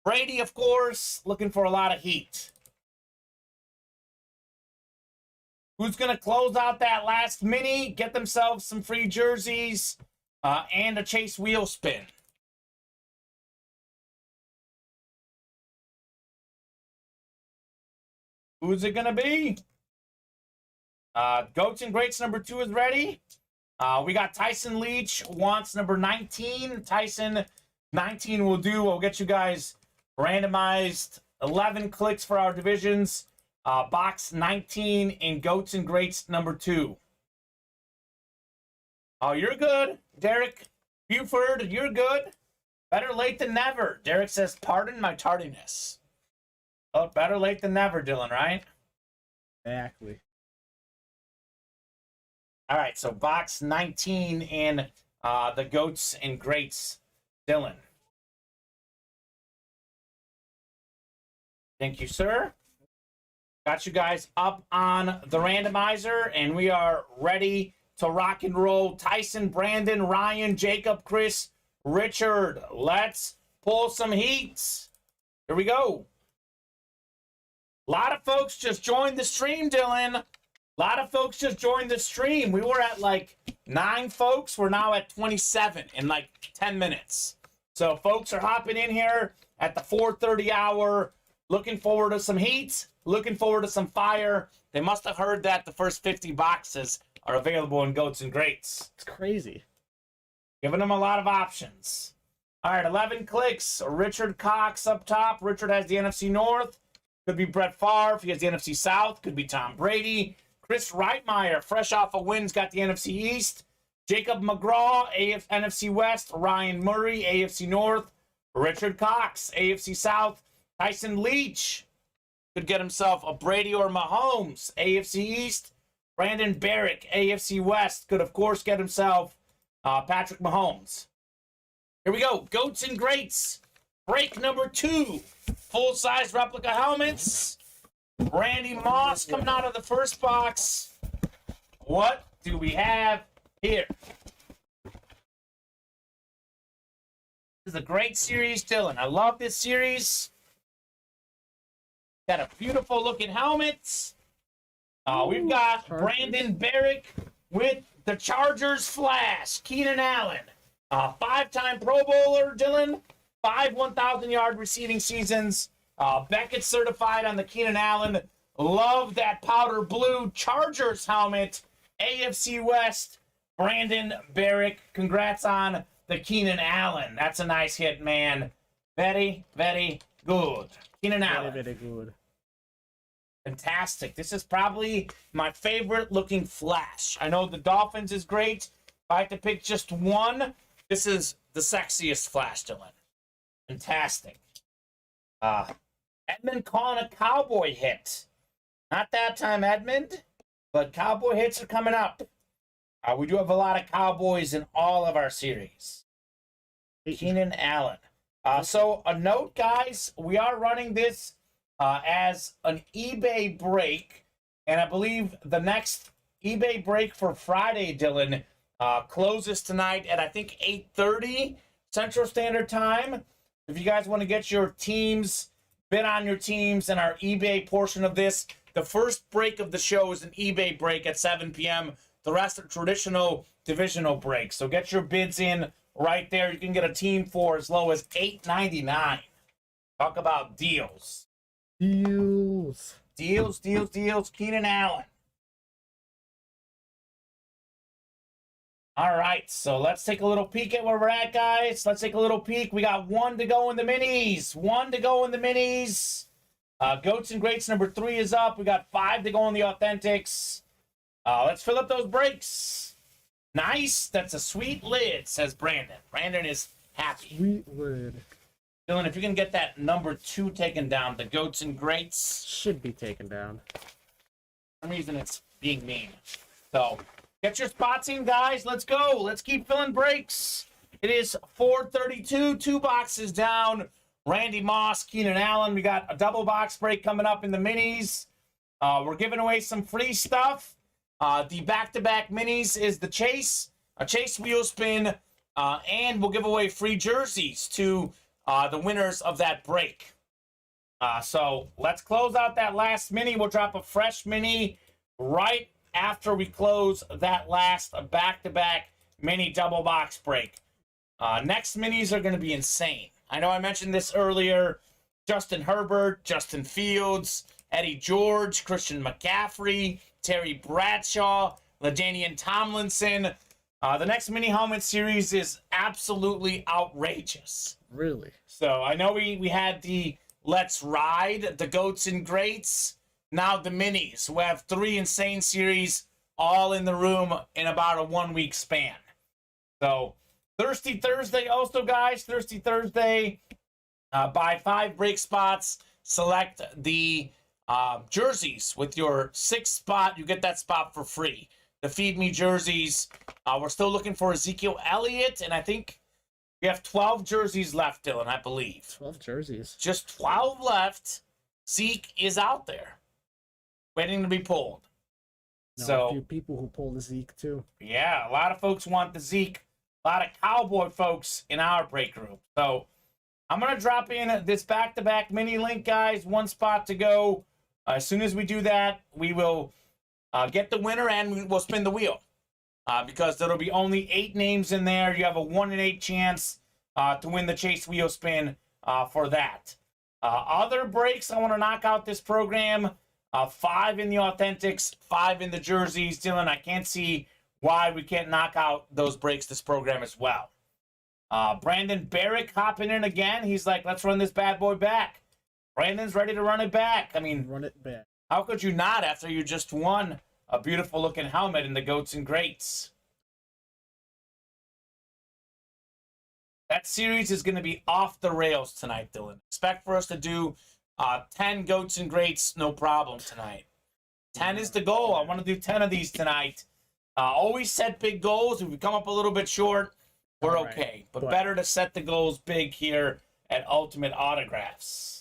[SPEAKER 2] Brady, of course, looking for a lot of heat. Who's going to close out that last mini, get themselves some free jerseys, and a Chase wheel spin? Who's it going to be? Goats and Greats number 2 is ready. We got Tyson Leach wants number 19. Tyson, 19 will do. We'll get you guys randomized 11 clicks for our divisions. Box 19 in Goats and Greats number 2. Oh, you're good. Derek Buford, you're good. Better late than never. Derek says, pardon my tardiness. Oh, better late than never, Dylan, right?
[SPEAKER 3] Exactly.
[SPEAKER 2] All right, so box 19 in the Goats and Greats, Dylan. Thank you, sir. Got you guys up on the randomizer, and we are ready to rock and roll. Tyson, Brandon, Ryan, Jacob, Chris, Richard. Let's pull some heats. Here we go. A lot of folks just joined the stream, Dylan. A lot of folks just joined the stream. We were at like 9 folks. We're now at 27 in like 10 minutes. So folks are hopping in here at the 4:30 hour. Looking forward to some heat. Looking forward to some fire. They must have heard that the first 50 boxes are available in Goats and Greats.
[SPEAKER 3] It's crazy.
[SPEAKER 2] Giving them a lot of options. All right, 11 clicks. Richard Cox up top. Richard has the NFC North. Could be Brett Favre. He has the NFC South. Could be Tom Brady. Chris Reitmeyer, fresh off a wins, got the NFC East. Jacob McGraw, NFC West. Ryan Murray, AFC North. Richard Cox, AFC South. Tyson Leach could get himself a Brady or Mahomes, AFC East. Brandon Barrick, AFC West, could, of course, get himself Patrick Mahomes. Here we go. Goats and Greats. Break number 2. Full-size replica helmets. Randy Moss coming out of the first box. What do we have here? This is a great series, Dylan. I love this series. Got a beautiful looking helmet. We've got Brandon Barrick with the Chargers flash. Keenan Allen, 5-time Pro Bowler, Dylan. 5 1,000-yard receiving seasons. Beckett certified on the Keenan Allen. Love that powder blue Chargers helmet. AFC West, Brandon Barrick. Congrats on the Keenan Allen. That's a nice hit, man. Very, very good. Keenan Allen.
[SPEAKER 3] Very, very good.
[SPEAKER 2] Fantastic. This is probably my favorite looking flash. I know the Dolphins is great. If I had to pick just one, this is the sexiest flash, Dylan. Fantastic. Edmund calling a cowboy hit. Not that time, Edmund, but cowboy hits are coming up. We do have a lot of cowboys in all of our series. Keenan Allen. So a note, guys, we are running this as an eBay break, and I believe the next eBay break for Friday, Dylan, closes tonight at I think 8:30 Central Standard Time. If you guys want to get your teams, bid on your teams and our eBay portion of this, the first break of the show is an eBay break at 7 p.m. The rest are traditional divisional breaks. So get your bids in right there. You can get a team for as low as $8.99. Talk about deals.
[SPEAKER 3] Deals.
[SPEAKER 2] Deals, deals, deals. Keenan Allen. All right, so let's take a little peek at where we're at, guys. Let's take a little peek. We got 1 to go in the minis. 1 to go in the minis. Goats and Greats number 3 is up. We got 5 to go in the authentics. Let's fill up those breaks. Nice. That's a sweet lid, says Brandon. Brandon is happy.
[SPEAKER 3] Sweet lid.
[SPEAKER 2] Dylan, if you can get that number 2 taken down, the Goats and Greats.
[SPEAKER 3] Should be taken down.
[SPEAKER 2] For some reason, it's being mean. So, get your spots in, guys. Let's go. Let's keep filling breaks. It is 4:32. 2 boxes down. Randy Moss, Keenan Allen. We got a double box break coming up in the minis. We're giving away some free stuff. The back-to-back minis is the Chase, a Chase wheel spin, and we'll give away free jerseys to the winners of that break. So let's close out that last mini. We'll drop a fresh mini right after we close that last back-to-back mini double box break. Next minis are going to be insane. I know I mentioned this earlier. Justin Herbert, Justin Fields, Eddie George, Christian McCaffrey, Terry Bradshaw, LaDainian Tomlinson. The next mini helmet series is absolutely outrageous.
[SPEAKER 3] Really?
[SPEAKER 2] So I know we had the Let's Ride, the Goats and Greats. Now the minis. We have 3 insane series all in the room in about a 1-week span. So Thirsty Thursday also, guys. Thirsty Thursday. Buy 5 break spots. Select the jerseys. With your 6th spot, you get that spot for free. The Feed Me jerseys. We're still looking for Ezekiel Elliott, and I think we have 12 jerseys left, Dylan, I believe.
[SPEAKER 3] 12 jerseys.
[SPEAKER 2] Just 12 left. Zeke is out there, waiting to be pulled.
[SPEAKER 3] A few people who pull the Zeke, too.
[SPEAKER 2] Yeah, a lot of folks want the Zeke. A lot of Cowboy folks in our break room. So I'm going to drop in this back-to-back mini link, guys. 1 spot to go. As soon as we do that, we will get the winner and we'll spin the wheel. Because there'll be only 8 names in there. You have a 1 in 8 chance to win the Chase Wheel spin for that. Other breaks, I want to knock out this program. 5 in the Authentics, 5 in the jerseys. Dylan, I can't see why we can't knock out those breaks this program as well. Brandon Barrick hopping in again. He's like, let's run this bad boy back. Brandon's ready to run it back. I mean,
[SPEAKER 3] run it back.
[SPEAKER 2] How could you not after you just won a beautiful looking helmet in the Goats and Greats? That series is going to be off the rails tonight, Dylan. Expect for us to do 10 Goats and Greats, no problem tonight. 10 is the goal. I want to do 10 of these tonight. Always set big goals. If we come up a little bit short, we're okay. But better to set the goals big here at Ultimate Autographs.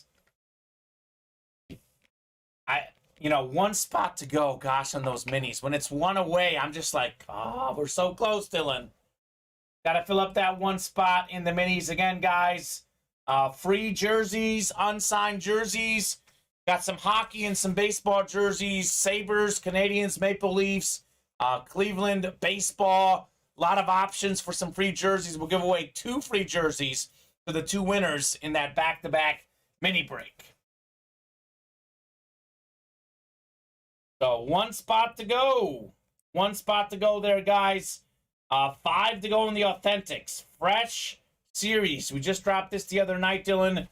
[SPEAKER 2] 1 spot to go, gosh, on those minis. When it's 1 away, I'm just like, oh, we're so close, Dylan. Got to fill up that 1 spot in the minis again, guys. Free jerseys, unsigned jerseys. Got some hockey and some baseball jerseys. Sabres, Canadians, Maple Leafs, Cleveland, baseball. A lot of options for some free jerseys. We'll give away 2 free jerseys to the 2 winners in that back-to-back mini break. So 1 spot to go. 1 spot to go there, guys. 5 to go in the Authentics. Fresh series. We just dropped this the other night, Dylan.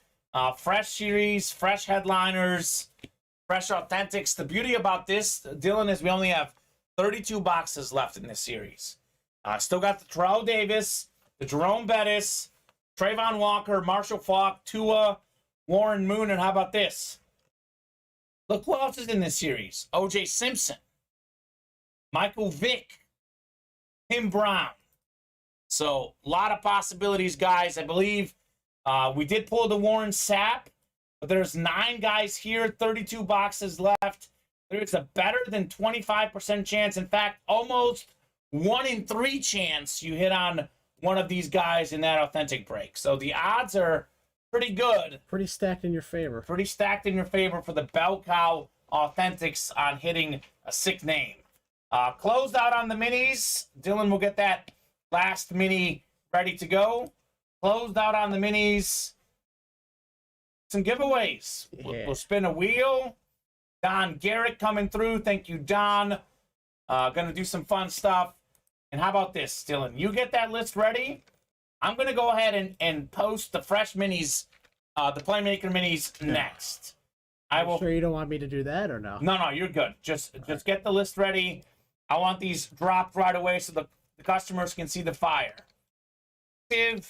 [SPEAKER 2] Fresh series, fresh headliners, fresh Authentics. The beauty about this, Dylan, is we only have 32 boxes left in this series. Still got the Terrell Davis, the Jerome Bettis, Trayvon Walker, Marshall Faulk, Tua, Warren Moon, and how about this? Look who else is in this series. O.J. Simpson, Michael Vick, Tim Brown. So, a lot of possibilities, guys. I believe we did pull the Warren Sapp, but there's 9 guys here, 32 boxes left. There's a better than 25% chance. In fact, almost 1 in 3 chance you hit on one of these guys in that authentic break. So, the odds are pretty good.
[SPEAKER 3] Pretty stacked in your favor.
[SPEAKER 2] Pretty stacked in your favor for the Bell Cow Authentics on hitting a sick name. Closed out on the minis. Dylan will get that last mini ready to go. Closed out on the minis. Some giveaways.
[SPEAKER 3] Yeah.
[SPEAKER 2] We'll spin a wheel. Don Garrett coming through. Thank you, Don. Gonna do some fun stuff. And how about this, Dylan? You get that list ready. I'm going to go ahead and post the fresh minis, the Playmaker minis next. I will.
[SPEAKER 3] Sure you don't want me to do that or no?
[SPEAKER 2] No, you're good. Just get the list ready. I want these dropped right away so the customers can see the fire. Give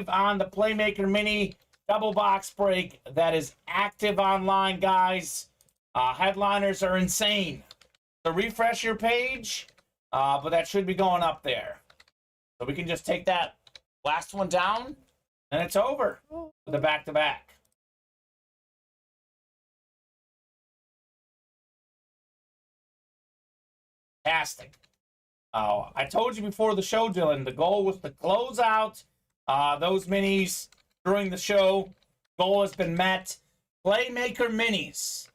[SPEAKER 2] on the Playmaker mini double box break that is active online, guys. Headliners are insane. So refresh your page, but that should be going up there. So we can just take that last one down, and it's over for the back-to-back. Fantastic. I told you before the show, Dylan, the goal was to close out those minis during the show. Goal has been met. Playmaker Minis.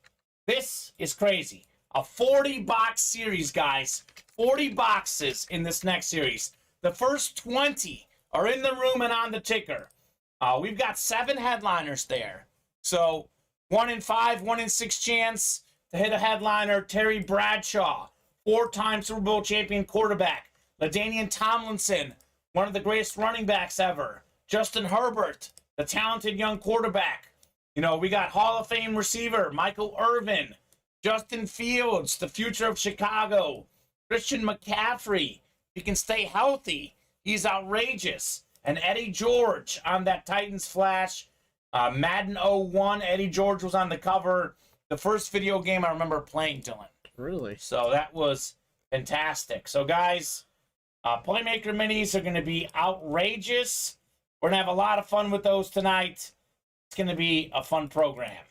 [SPEAKER 2] This is crazy. A 40-box series, guys. 40 boxes in this next series. The first 20 are in the room and on the ticker. We've got 7 headliners there. So 1 in 5, 1 in 6 chance to hit a headliner. Terry Bradshaw, 4-time Super Bowl champion quarterback. LaDainian Tomlinson, one of the greatest running backs ever. Justin Herbert, the talented young quarterback. You know, we got Hall of Fame receiver Michael Irvin, Justin Fields, the future of Chicago, Christian McCaffrey. He can stay healthy. He's outrageous. And Eddie George on that Titans flash. Madden 01, Eddie George was on the cover. The first video game I remember playing, Dylan.
[SPEAKER 3] Really?
[SPEAKER 2] So that was fantastic. So, guys, Playmaker Minis are going to be outrageous. We're going to have a lot of fun with those tonight. It's going to be a fun program.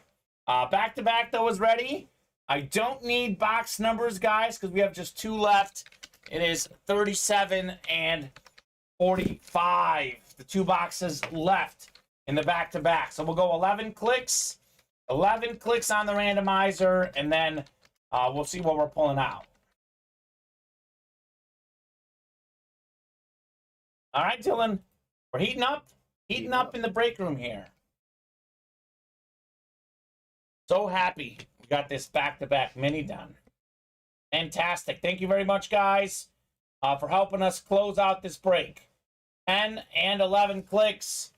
[SPEAKER 2] Back-to-back, though, is ready. I don't need box numbers, guys, because we have just 2 left. It is 37 and 45. The 2 boxes left in the back-to-back. So we'll go 11 clicks. 11 clicks on the randomizer, and then we'll see what we're pulling out. All right, Dylan. We're heating up. Heating up in the break room here. So happy we got this back-to-back mini done. Fantastic. Thank you very much, guys, for helping us close out this break. 10 and 11 clicks.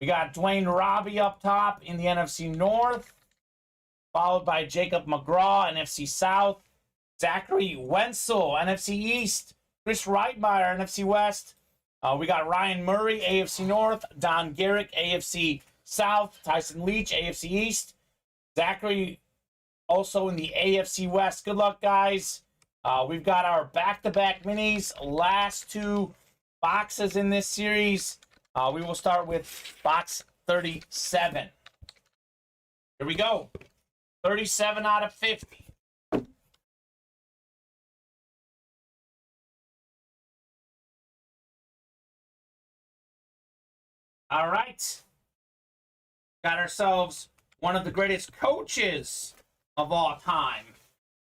[SPEAKER 2] We got Dwayne Robbie up top in the NFC North, followed by Jacob McGraw, NFC South, Zachary Wenzel, NFC East, Chris Reitmeyer, NFC West. We got Ryan Murray, AFC North, Don Garrick, AFC South, Tyson Leach, AFC East, Zachary also in the AFC West. Good luck, guys. We've got our back-to-back minis, last 2 boxes in this series. We will start with box 37. Here we go. 37 out of 50. All right. Got ourselves one of the greatest coaches of all time.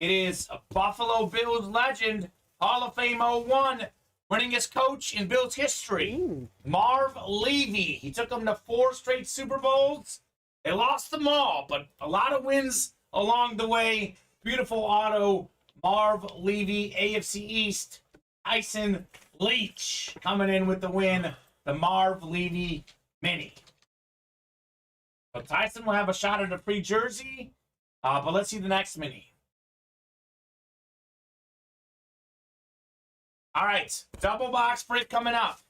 [SPEAKER 2] It is a Buffalo Bills legend, Hall of Fame 01, winningest coach in Bills history, Marv Levy. He took them to 4 straight Super Bowls. They lost them all, but a lot of wins along the way. Beautiful auto, Marv Levy, AFC East, Tyson Leach coming in with the win, the Marv Levy Mini. So Tyson will have a shot at a free jersey, but let's see the next mini. All right, double box break coming up.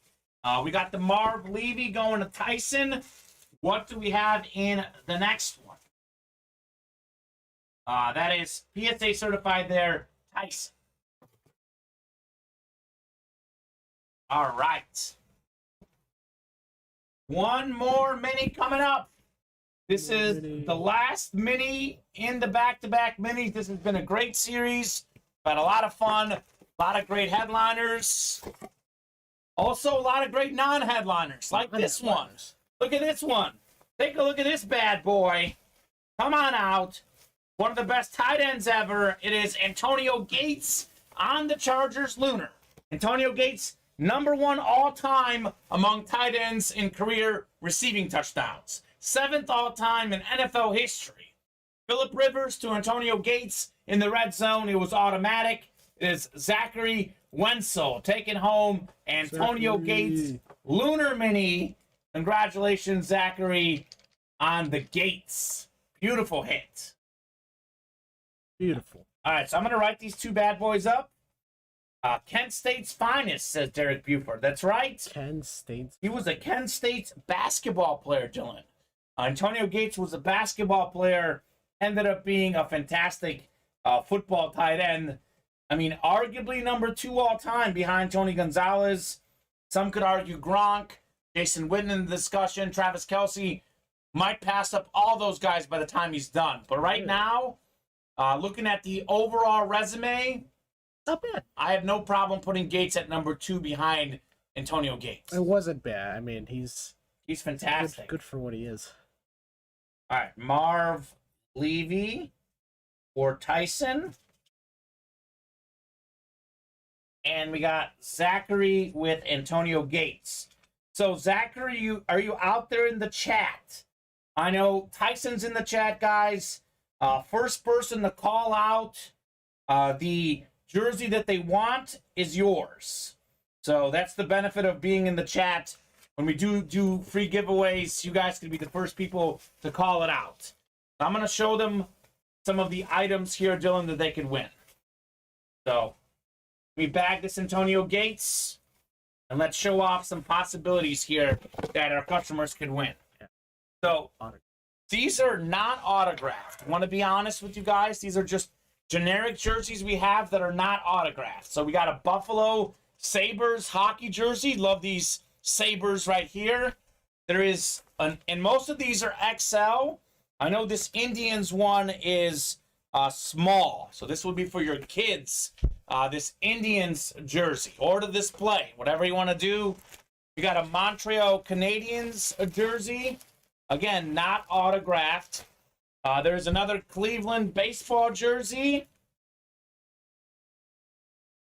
[SPEAKER 2] We got the Marv Levy going to Tyson. What do we have in the next one? That is PSA certified there, Tyson. All right. One more mini coming up. This is the last mini in the back-to-back minis. This has been a great series. Had a lot of fun. A lot of great headliners. Also, a lot of great non-headliners, like this one. Look at this one. Take a look at this bad boy. Come on out. One of the best tight ends ever. It is Antonio Gates on the Chargers Lunar. Antonio Gates, #1 all-time among tight ends in career receiving touchdowns. 7th all-time in NFL history. Phillip Rivers to Antonio Gates in the red zone. It was automatic. It is Zachary Wenzel taking home Antonio Gates Lunar Mini. Congratulations, Zachary, on the Gates. Beautiful hit.
[SPEAKER 3] Beautiful.
[SPEAKER 2] All right, so I'm going to write these 2 bad boys up. Kent State's finest, says Derek Buford. That's right.
[SPEAKER 3] Kent State.
[SPEAKER 2] He was a Kent State basketball player, Dylan. Antonio Gates was a basketball player, ended up being a fantastic football tight end. I mean, arguably #2 all-time behind Tony Gonzalez. Some could argue Gronk, Jason Witten in the discussion, Travis Kelce might pass up all those guys by the time he's done. But right now, looking at the overall resume,
[SPEAKER 3] not bad.
[SPEAKER 2] I have no problem putting Gates at #2 behind Antonio Gates.
[SPEAKER 3] It wasn't bad. I mean, he's
[SPEAKER 2] He's fantastic.
[SPEAKER 3] Good for what he is.
[SPEAKER 2] All right, Marv Levy or Tyson. And we got Zachary with Antonio Gates. So, Zachary, are you out there in the chat? I know Tyson's in the chat, guys. First person to call out the jersey that they want is yours. So that's the benefit of being in the chat. When we do free giveaways, you guys can be the first people to call it out. I'm going to show them some of the items here, Dylan, that they can win. So we bag this Antonio Gates, and let's show off some possibilities here that our customers can win. So these are not autographed. I want to be honest with you guys. These are just generic jerseys we have that are not autographed. So we got a Buffalo Sabres hockey jersey. Love these Sabres right here. There is, and most of these are XL. I know this Indians one is small. So this would be for your kids. This Indians jersey or to display, whatever you want to do. We got a Montreal Canadiens jersey. Again, not autographed. There's another Cleveland baseball jersey.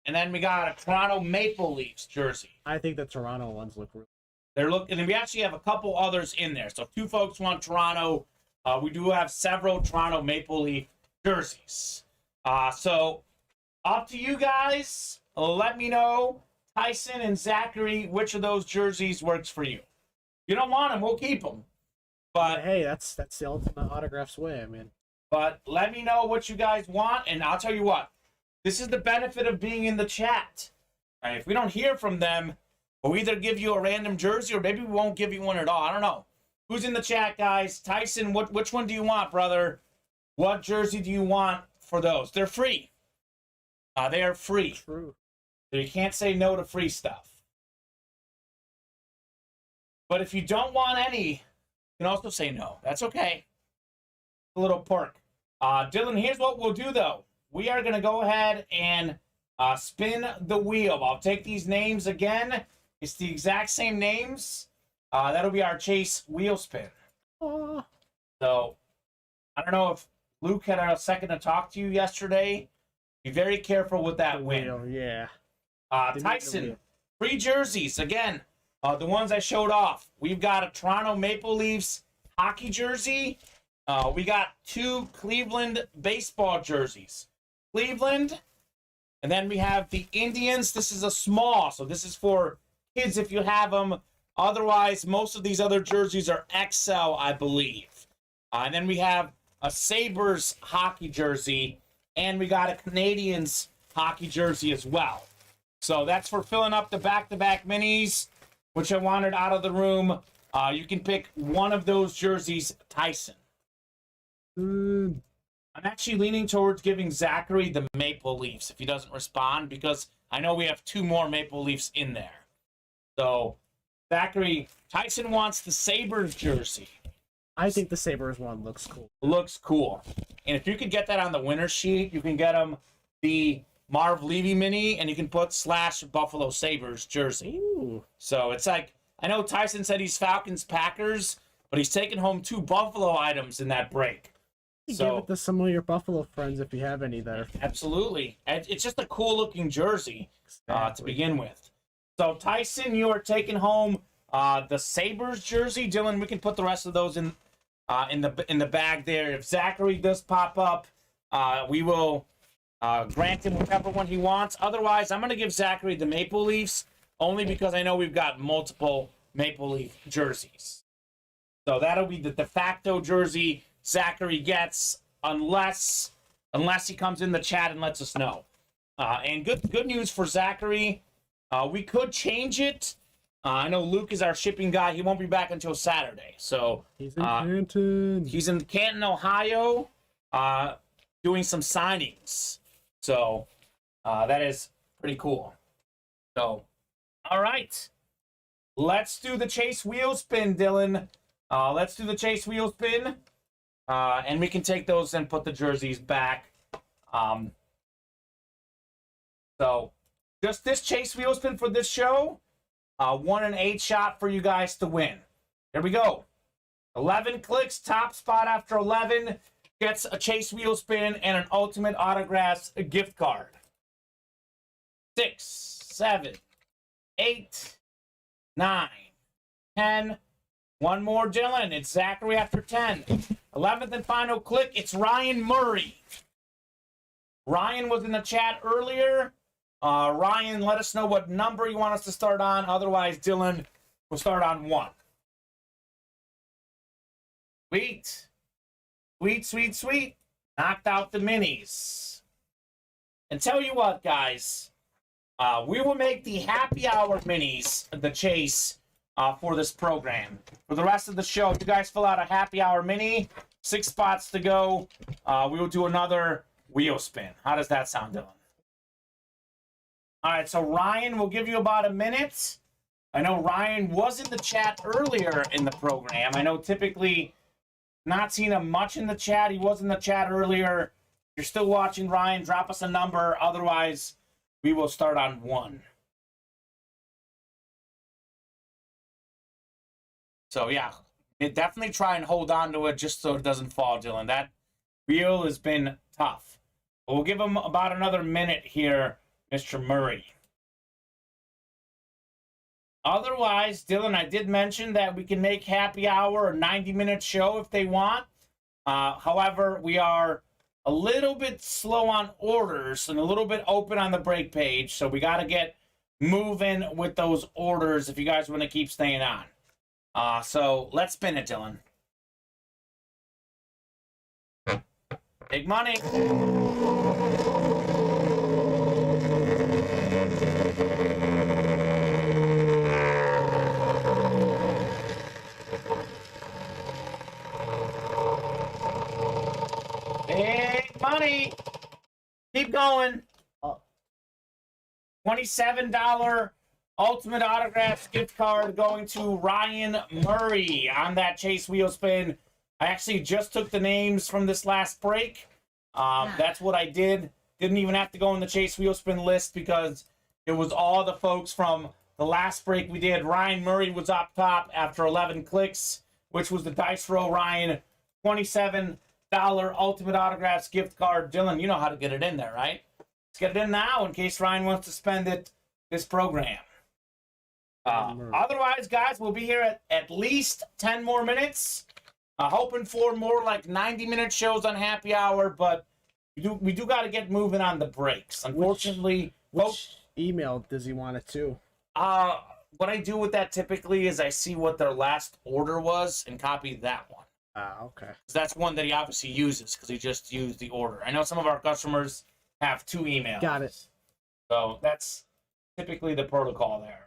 [SPEAKER 2] And then we got a Toronto Maple Leafs jersey.
[SPEAKER 3] I think the Toronto ones look really.
[SPEAKER 2] They're looking, and we actually have a couple others in there. So 2 folks want Toronto. We do have several Toronto Maple Leaf jerseys. So up to you guys. Let me know, Tyson and Zachary, which of those jerseys works for you. If you don't want them, we'll keep them. But
[SPEAKER 3] hey, that's the ultimate autographs way. I mean,
[SPEAKER 2] but let me know what you guys want, and I'll tell you what. This is the benefit of being in the chat. Right, if we don't hear from them, we'll either give you a random jersey or maybe we won't give you one at all. I don't know. Who's in the chat, guys? Tyson, which one do you want, brother? What jersey do you want for those? They're free. They are free.
[SPEAKER 3] True.
[SPEAKER 2] So you can't say no to free stuff. But if you don't want any, you can also say no. That's okay. A little perk. Dylan, here's what we'll do, though. We are going to go ahead and spin the wheel. I'll take these names again. It's the exact same names. That'll be our Chase wheel spin.
[SPEAKER 3] Oh.
[SPEAKER 2] So, I don't know if Luke had a second to talk to you yesterday. Be very careful with that win.
[SPEAKER 3] Yeah.
[SPEAKER 2] Tyson, free jerseys. Again, the ones I showed off. We've got a Toronto Maple Leafs hockey jersey. We got 2 Cleveland baseball jerseys. Cleveland. And then we have the Indians. This is a small, so this is for kids if you have them. Otherwise, most of these other jerseys are XL, I believe. And then we have a Sabres hockey jersey, and we got a Canadiens hockey jersey as well. So that's for filling up the back-to-back minis, which I wanted out of the room. You can pick one of those jerseys, Tyson. I'm actually leaning towards giving Zachary the Maple Leafs if he doesn't respond, because I know we have 2 more Maple Leafs in there. So, Zachary, Tyson wants the Sabres jersey.
[SPEAKER 3] I think the Sabres one looks cool.
[SPEAKER 2] Looks cool. And if you could get that on the winner sheet, you can get him the Marv Levy mini, and you can put / Buffalo Sabres jersey.
[SPEAKER 3] Ooh.
[SPEAKER 2] So it's like, I know Tyson said he's Falcons Packers, but he's taking home 2 Buffalo items in that break.
[SPEAKER 3] Give it to some of your Buffalo friends if you have any there.
[SPEAKER 2] Absolutely. It's just a cool looking jersey to
[SPEAKER 3] Exactly.
[SPEAKER 2] begin with. So Tyson, you are taking home the Sabres jersey. Dylan, we can put the rest of those in the bag there. If Zachary does pop up, we will grant him whichever one he wants. Otherwise, I'm going to give Zachary the Maple Leafs, only because I know we've got multiple Maple Leaf jerseys. So that'll be the de facto jersey Zachary gets, unless he comes in the chat and lets us know. And good news for Zachary, we could change it. I know Luke is our shipping guy. He won't be back until Saturday. So
[SPEAKER 3] He's in Canton.
[SPEAKER 2] He's in Canton, Ohio, doing some signings. So that is pretty cool. So, all right. Let's do the Chase wheel spin, Dylan. Let's do the Chase wheel spin. And we can take those and put the jerseys back. So, just this Chase wheel spin for this show. 1 in 8 shot for you guys to win. Here we go. 11 clicks, top spot after 11 gets a Chase wheel spin and an Ultimate Autographs gift card. 6, 7, 8, 9, 10. One more, Dylan. It's Zachary after 10. 11th and final click. It's Ryan Murray. Ryan was in the chat earlier. Ryan, let us know what number you want us to start on. Otherwise, Dylan will start on 1. Sweet. Sweet, sweet, sweet. Knocked out the minis. And tell you what, guys. We will make the happy hour minis the chase for this program. For the rest of the show, if you guys fill out a happy hour mini, 6 spots to go, we will do another wheel spin. How does that sound, Dylan? All right, so Ryan, we'll give you about a minute. I know Ryan was in the chat earlier in the program. I know typically not seen him much in the chat. He was in the chat earlier. If you're still watching, Ryan, drop us a number. Otherwise, we will start on 1. So, yeah, definitely try and hold on to it just so it doesn't fall, Dylan. That wheel has been tough. But we'll give him about another minute here, Mr. Murray. Otherwise, Dylan, I did mention that we can make happy hour a 90-minute show if they want. However, we are a little bit slow on orders and a little bit open on the break page. So we got to get moving with those orders if you guys want to keep staying on. So let's spin it, Dylan. Big money. Big money. Keep going. $27 Ultimate Autographs gift card going to Ryan Murray on that Chase wheel spin. I actually just took the names from this last break. That's what I did. Didn't even have to go in the Chase wheel spin list because it was all the folks from the last break we did. Ryan Murray was up top after 11 clicks, which was the Dice Roll Ryan $27 Ultimate Autographs gift card. Dylan, you know how to get it in there, right? Let's get it in now in case Ryan wants to spend it this program. Otherwise, guys, we'll be here at least 10 more minutes. Hoping for more like 90-minute shows on happy hour, but we do got to get moving on the breaks. Unfortunately,
[SPEAKER 3] which email does he want it to?
[SPEAKER 2] What I do with that typically is I see what their last order was and copy that one.
[SPEAKER 3] Okay.
[SPEAKER 2] That's one that he obviously uses because he just used the order. I know some of our customers have 2 emails.
[SPEAKER 3] Got it.
[SPEAKER 2] So that's typically the protocol there.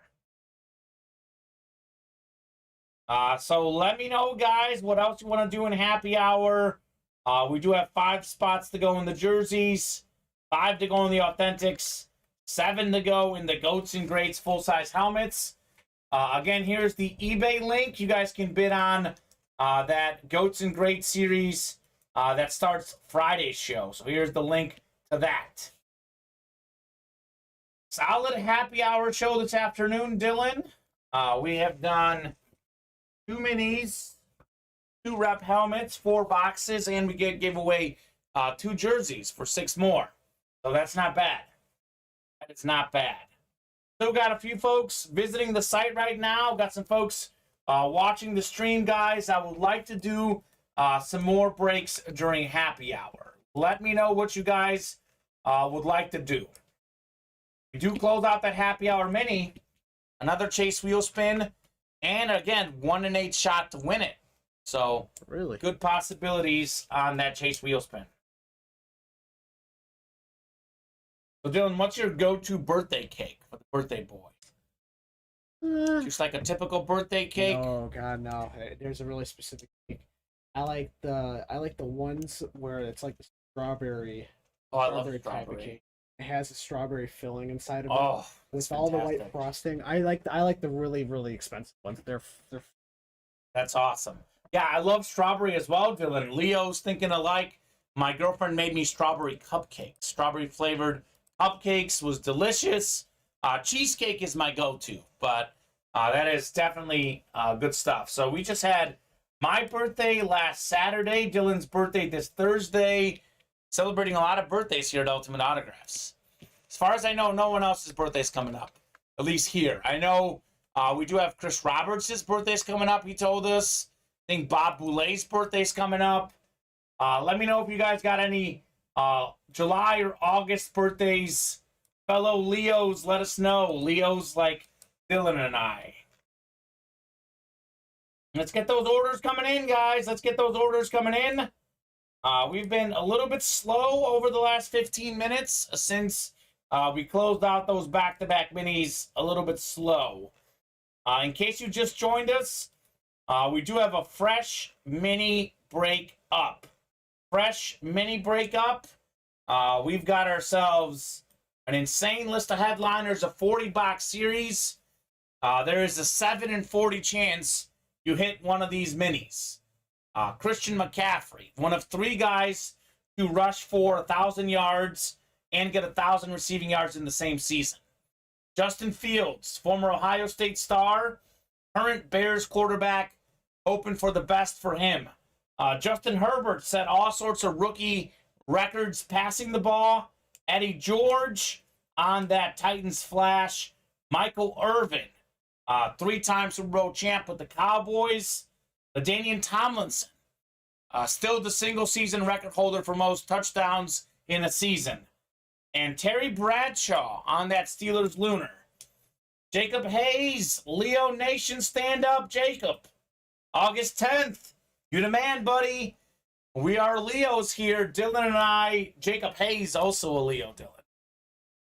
[SPEAKER 2] So let me know, guys, what else you want to do in happy hour. We do have 5 spots to go in the jerseys, 5 to go in the authentics, 7 to go in the Goats and Greats full-size helmets. Again, here's the eBay link. You guys can bid on that Goats and Greats series that starts Friday's show. So here's the link to that. Solid happy hour show this afternoon, Dylan. We have done 2 minis, 2 rep helmets, 4 boxes, and we gave away 2 jerseys for 6 more. So that's not bad. That is not bad. Still got a few folks visiting the site right now. Got some folks watching the stream, guys. I would like to do some more breaks during happy hour. Let me know what you guys would like to do. We do close out that happy hour mini. Another Chase wheel spin. And again, 1 in 8 shot to win it. So,
[SPEAKER 3] really
[SPEAKER 2] good possibilities on that Chase wheel spin. So, Dylan, what's your go-to birthday cake for the birthday boy? Just like a typical birthday cake?
[SPEAKER 3] Oh God, no. There's a really specific cake. I like the ones where it's like the strawberry.
[SPEAKER 2] Oh, I love
[SPEAKER 3] type of
[SPEAKER 2] strawberry.
[SPEAKER 3] cake. It has a strawberry filling inside of
[SPEAKER 2] Oh,
[SPEAKER 3] it with all the white frosting. I like the really, really expensive ones. They're
[SPEAKER 2] That's awesome. Yeah, I love strawberry as well, Dylan. Leo's thinking alike. My girlfriend made me strawberry cupcakes. Strawberry flavored cupcakes was delicious. Cheesecake is my go-to, but That is definitely good stuff. So we just had my birthday last Saturday, Dylan's birthday this Thursday, celebrating a lot of birthdays here at Ultimate Autographs. As far as I know, no one else's birthday's coming up, at least here. I know we do have Chris Roberts' birthday's coming up, he told us. I think Bob Boulet's birthday's coming up. Let me know if you guys got any July or August birthdays. Fellow Leos, let us know. Leos like Dylan and I. Let's get those orders coming in, guys. Let's get those orders coming in. We've been a little bit slow over the last 15 minutes since we closed out those back-to-back minis a little bit slow. In case you just joined us, we do have a fresh mini break up. Fresh mini break up. We've got ourselves an insane list of headliners, a 40-box series. There is a 7 in 40 chance you hit one of these minis. Christian McCaffrey, one of 3 guys to rush for 1,000 yards and get 1,000 receiving yards in the same season. Justin Fields, former Ohio State star, current Bears quarterback, hoping for the best for him. Justin Herbert set all sorts of rookie records passing the ball. Eddie George on that Titans flash. Michael Irvin, 3-time Super Bowl champ with the Cowboys. LaDainian Tomlinson, still the single-season record holder for most touchdowns in a season. And Terry Bradshaw on that Steelers Lunar. Jacob Hayes, Leo Nation, stand up, Jacob. August 10th, you the man, buddy. We are Leos here, Dylan and I. Jacob Hayes, also a Leo, Dylan.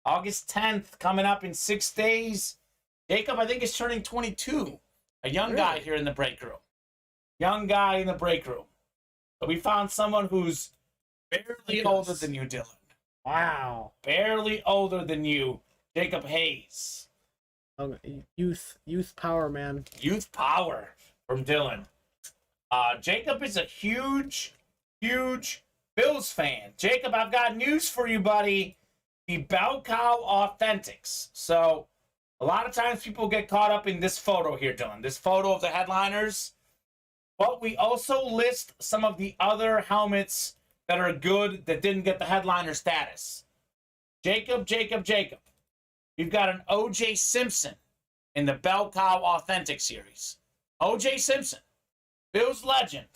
[SPEAKER 2] August 10th, coming up in 6 days. Jacob, I think, is turning 22. A young guy here in the break room. Young guy in the break room. So we found someone who's barely older than you, Dylan.
[SPEAKER 3] Wow.
[SPEAKER 2] Barely older than you, Jacob Hayes.
[SPEAKER 3] Youth power, man.
[SPEAKER 2] Youth power from Dylan. Jacob is a huge Bills fan. Jacob, I've got news for you, buddy. The Bell Cow Authentics. So, a lot of times people get caught up in this photo here, Dylan. This photo of the headliners. But we also list some of the other helmets that are good that didn't get the headliner status. Jacob. We've got an O.J. Simpson in the Bell Cow Authentic series. O.J. Simpson, Bills legend.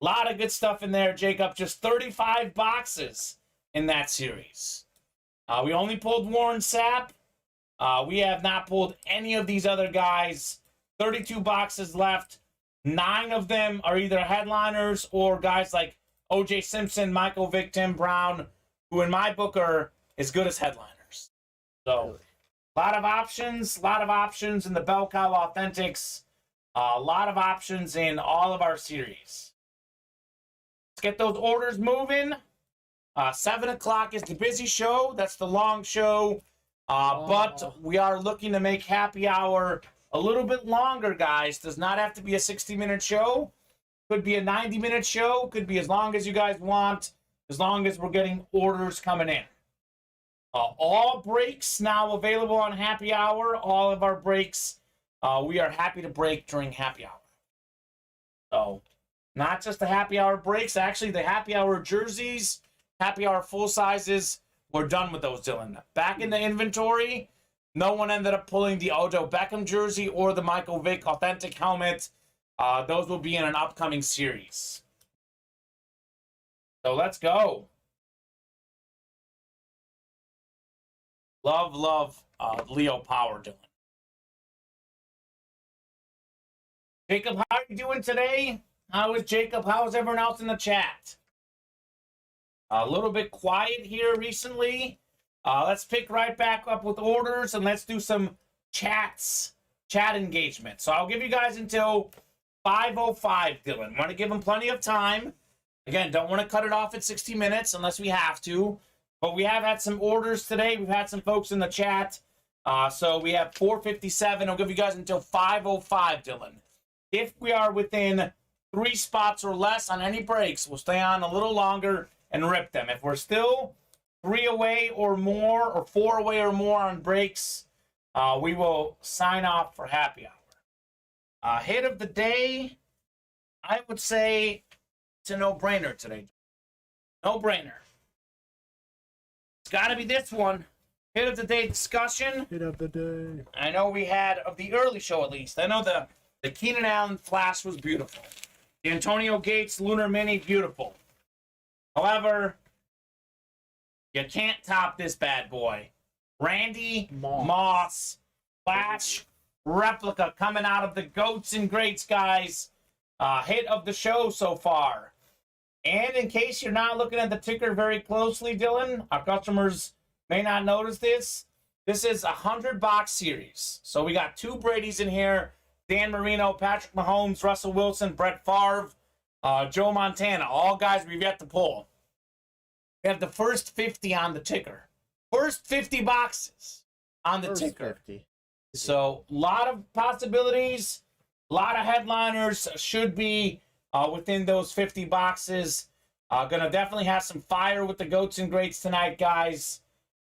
[SPEAKER 2] A lot of good stuff in there, Jacob. Just 35 boxes in that series. We only pulled Warren Sapp. We have not pulled any of these other guys. 32 boxes left. 9 of them are either headliners or guys like O.J. Simpson, Michael Vick, Tim Brown, who in my book are as good as headliners. So, a lot of options in the Bell Cow Authentics. A lot of options in all of our series. Let's get those orders moving. 7 o'clock is the busy show. That's the long show. But we are looking to make happy hour a little bit longer, guys. Does not have to be a 60-minute show. Could be a 90-minute show. Could be as long as you guys want, as long as we're getting orders coming in. All breaks now available on happy hour. All of our breaks, we are happy to break during happy hour. So, not just the happy hour breaks. Actually, the happy hour jerseys, happy hour full sizes, we're done with those, Dylan. Back in the inventory. No one ended up pulling the Odell Beckham jersey or the Michael Vick authentic helmet. Those will be in an upcoming series. So let's go. Love Leo Power, Dylan. Jacob, how are you doing today? How is Jacob? How is everyone else in the chat? A little bit quiet here recently. Let's pick right back up with orders and let's do some chat engagement. So I'll give you guys until 5:05, Dylan. Want to give them plenty of time. Again, don't want to cut it off at 60 minutes unless we have to. But we have had some orders today. We've had some folks in the chat. So we have 4:57. I'll give you guys until 5:05, Dylan. If we are within 3 spots or less on any breaks, we'll stay on a little longer and rip them. If we're still 3 away or more, or 4 away or more on breaks, we will sign off for happy hour. Hit of the day, I would say it's a no-brainer today. No-brainer. It's got to be this one. Hit of the day discussion.
[SPEAKER 3] Hit of the day.
[SPEAKER 2] I know we had, of the early show at least, I know the Keenan Allen Flash was beautiful. The Antonio Gates Lunar Mini, beautiful. However, you can't top this bad boy. Randy Moss Flash replica coming out of the Goats and Greats, guys. Hit of the show so far. And in case you're not looking at the ticker very closely, Dylan, our customers may not notice this. This is a 100-box series. So we got 2 Bradys in here. Dan Marino, Patrick Mahomes, Russell Wilson, Brett Favre, Joe Montana. All guys we've yet to pull. We have the first 50 on the ticker. First 50 boxes on the ticker. 50. So a lot of possibilities. A lot of headliners should be within those 50 boxes. Gonna definitely have some fire with the Goats and Greats tonight, guys.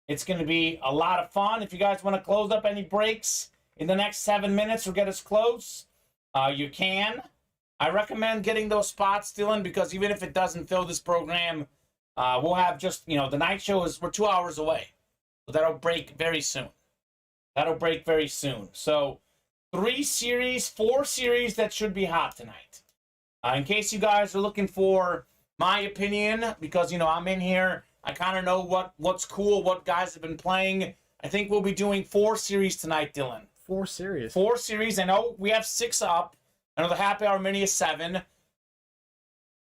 [SPEAKER 2] It's gonna be a lot of fun. If you guys want to close up any breaks in the next 7 minutes or get us close, you can. I recommend getting those spots, Dylan, because even if it doesn't fill this program, we'll have just, the night show we're 2 hours away. So that'll break very soon. So 4 series that should be hot tonight. In case you guys are looking for my opinion, because, I'm in here, I kind of know what's cool, what guys have been playing. I think we'll be doing 4 series tonight, Dylan.
[SPEAKER 3] 4 series.
[SPEAKER 2] 4 series. I know we have 6 up. I know the Happy Hour Mini is 7.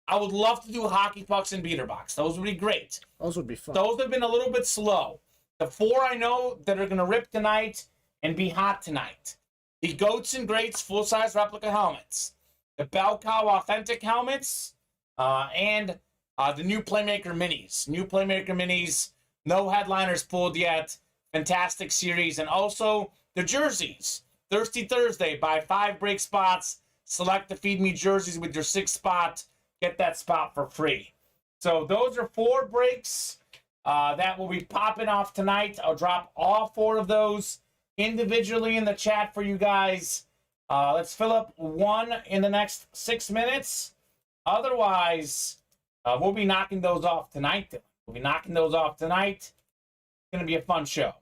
[SPEAKER 2] I would love to do hockey pucks and beater box. Those would be great.
[SPEAKER 3] Those would be fun.
[SPEAKER 2] Those have been a little bit slow. The 4 I know that are going to rip tonight and be hot tonight. The Goats and Greats full-size replica helmets. The Bell Cow authentic helmets. And the new Playmaker Minis. New Playmaker Minis. No headliners pulled yet. Fantastic series. And also the jerseys. Thirsty Thursday. Buy 5 break spots. Select the Feed Me jerseys with your 6th spot. Get that spot for free. So those are 4 breaks that will be popping off tonight. I'll drop all 4 of those individually in the chat for you guys. Let's fill up 1 in the next 6 minutes. Otherwise, we'll be knocking those off tonight. It's going to be a fun show.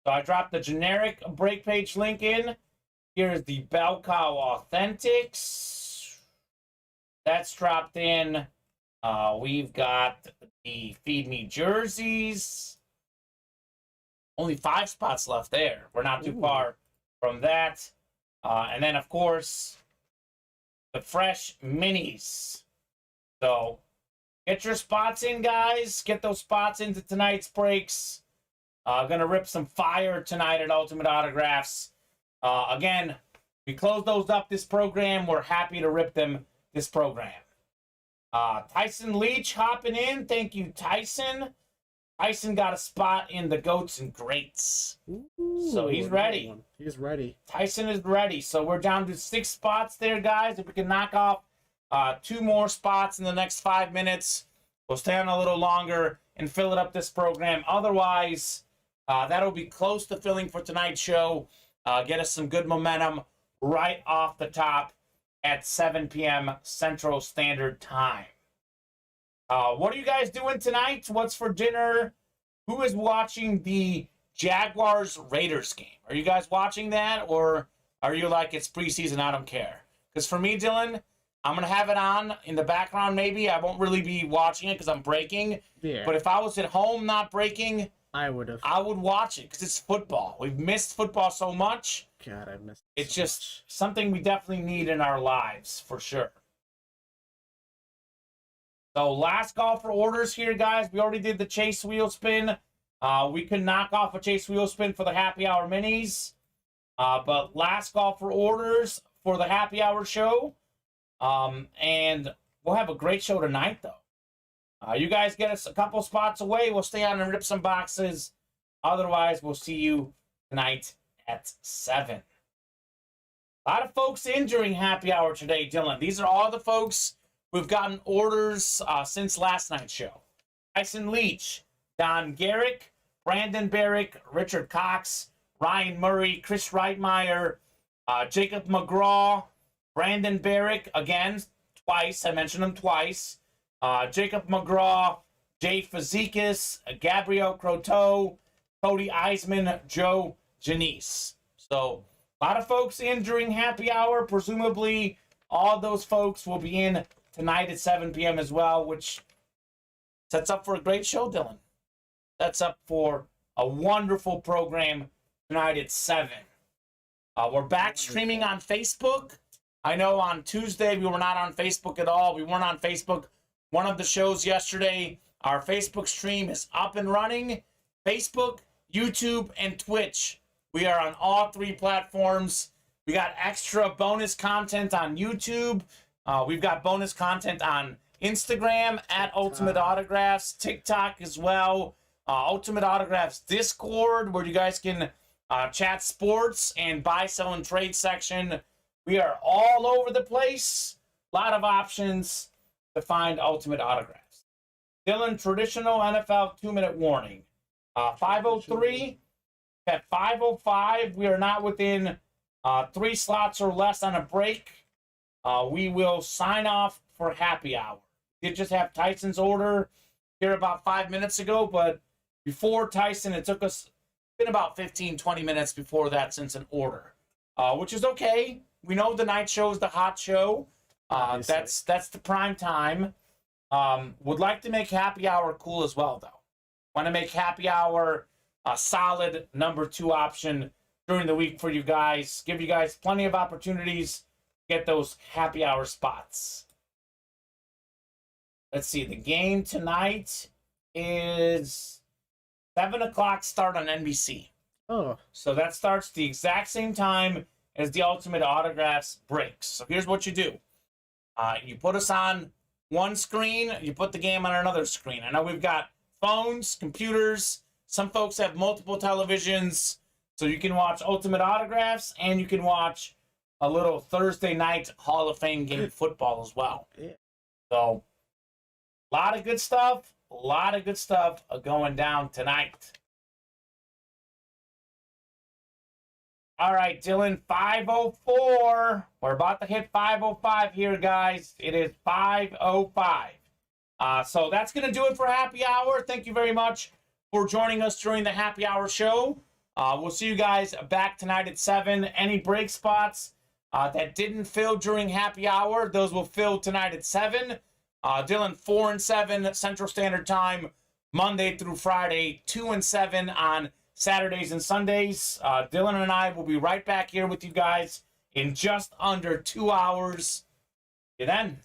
[SPEAKER 2] So I dropped the generic break page link in. Here's the Bell Cow Authentics. That's dropped in. We've got the Feed Me jerseys. Only 5 spots left there. We're not too far from that. And then, of course, the fresh minis. So get your spots in, guys. Get those spots into tonight's breaks. Gonna rip some fire tonight at Ultimate Autographs. Again, we close those up this program. We're happy to rip them this program. Tyson Leach hopping in. Thank you, Tyson. Tyson got a spot in the Goats and Greats. So he's ready.
[SPEAKER 3] He's ready.
[SPEAKER 2] Tyson is ready. So we're down to 6 spots there, guys. If we can knock off 2 more spots in the next 5 minutes, we'll stay on a little longer and fill it up this program. Otherwise, that'll be close to filling for tonight's show. Get us some good momentum right off the top at 7 p.m. Central Standard Time. What are you guys doing tonight? What's for dinner? Who is watching the Jaguars-Raiders game? Are you guys watching that, or are you like, it's preseason, I don't care? Because for me, Dylan, I'm going to have it on in the background maybe. I won't really be watching it because I'm breaking. Yeah. But if I was at home not breaking, I would watch it because it's football. We've missed football so much.
[SPEAKER 3] God, I missed it.
[SPEAKER 2] It's so just much. Something we definitely need in our lives, for sure. So last call for orders here, guys. We already did the Chase Wheel Spin. We could knock off a Chase Wheel Spin for the Happy Hour Minis. But last call for orders for the Happy Hour show. And we'll have a great show tonight, though. You guys get us a couple spots away. We'll stay on and rip some boxes. Otherwise, we'll see you tonight at 7. A lot of folks in during Happy Hour today, Dylan. These are all the folks who've gotten orders since last night's show. Tyson Leach, Don Garrick, Brandon Barrick, Richard Cox, Ryan Murray, Chris Reitmeyer, Jacob McGraw, Brandon Barrick, again, twice. I mentioned him twice. Jacob McGraw, Jay Fazekas, Gabriel Croteau, Cody Eisman, Joe Janice. So a lot of folks in during happy hour. Presumably all those folks will be in tonight at 7 p.m. as well, which sets up for a great show, Dylan. Sets up for a wonderful program tonight at 7. We're back streaming on Facebook. I know on Tuesday we were not on Facebook at all. We weren't on Facebook one of the shows yesterday. Our Facebook stream is up and running. Facebook, YouTube, and Twitch. We are on all 3 platforms. We got extra bonus content on YouTube. We've got bonus content on Instagram at Ultimate Autographs, TikTok as well. Ultimate Autographs Discord, where you guys can chat sports and buy, sell, and trade section. We are all over the place. A lot of options to find Ultimate Autographs. Dylan, traditional NFL 2-minute warning. 5:03 at 5:05. We are not within 3 slots or less on a break. We will sign off for happy hour. We did just have Tyson's order here about 5 minutes ago, but before Tyson, it took us been about 15-20 minutes before that since an order, which is okay. We know the night show is the hot show. That's the prime time. Would like to make happy hour cool as well, though. Want to make happy hour a solid number 2 option during the week for you guys. Give you guys plenty of opportunities to get those happy hour spots. Let's see. The game tonight is 7 o'clock start on NBC.
[SPEAKER 3] Oh.
[SPEAKER 2] So that starts the exact same time as the Ultimate Autographs breaks. So here's what you do. You put us on one screen, you put the game on another screen. I know we've got phones, computers. Some folks have multiple televisions. So you can watch Ultimate Autographs and you can watch a little Thursday night Hall of Fame game of football as well.
[SPEAKER 3] Yeah.
[SPEAKER 2] So a lot of good stuff. A lot of good stuff going down tonight. All right, Dylan, 5:04. We're about to hit 5:05 here, guys. It is 5:05. So that's going to do it for happy hour. Thank you very much for joining us during the happy hour show. We'll see you guys back tonight at 7. Any break spots that didn't fill during happy hour, those will fill tonight at 7. Dylan, 4 and 7 Central Standard Time, Monday through Friday, 2 and 7 on Saturdays and Sundays. Dylan and I will be right back here with you guys in just under 2 hours. See you then.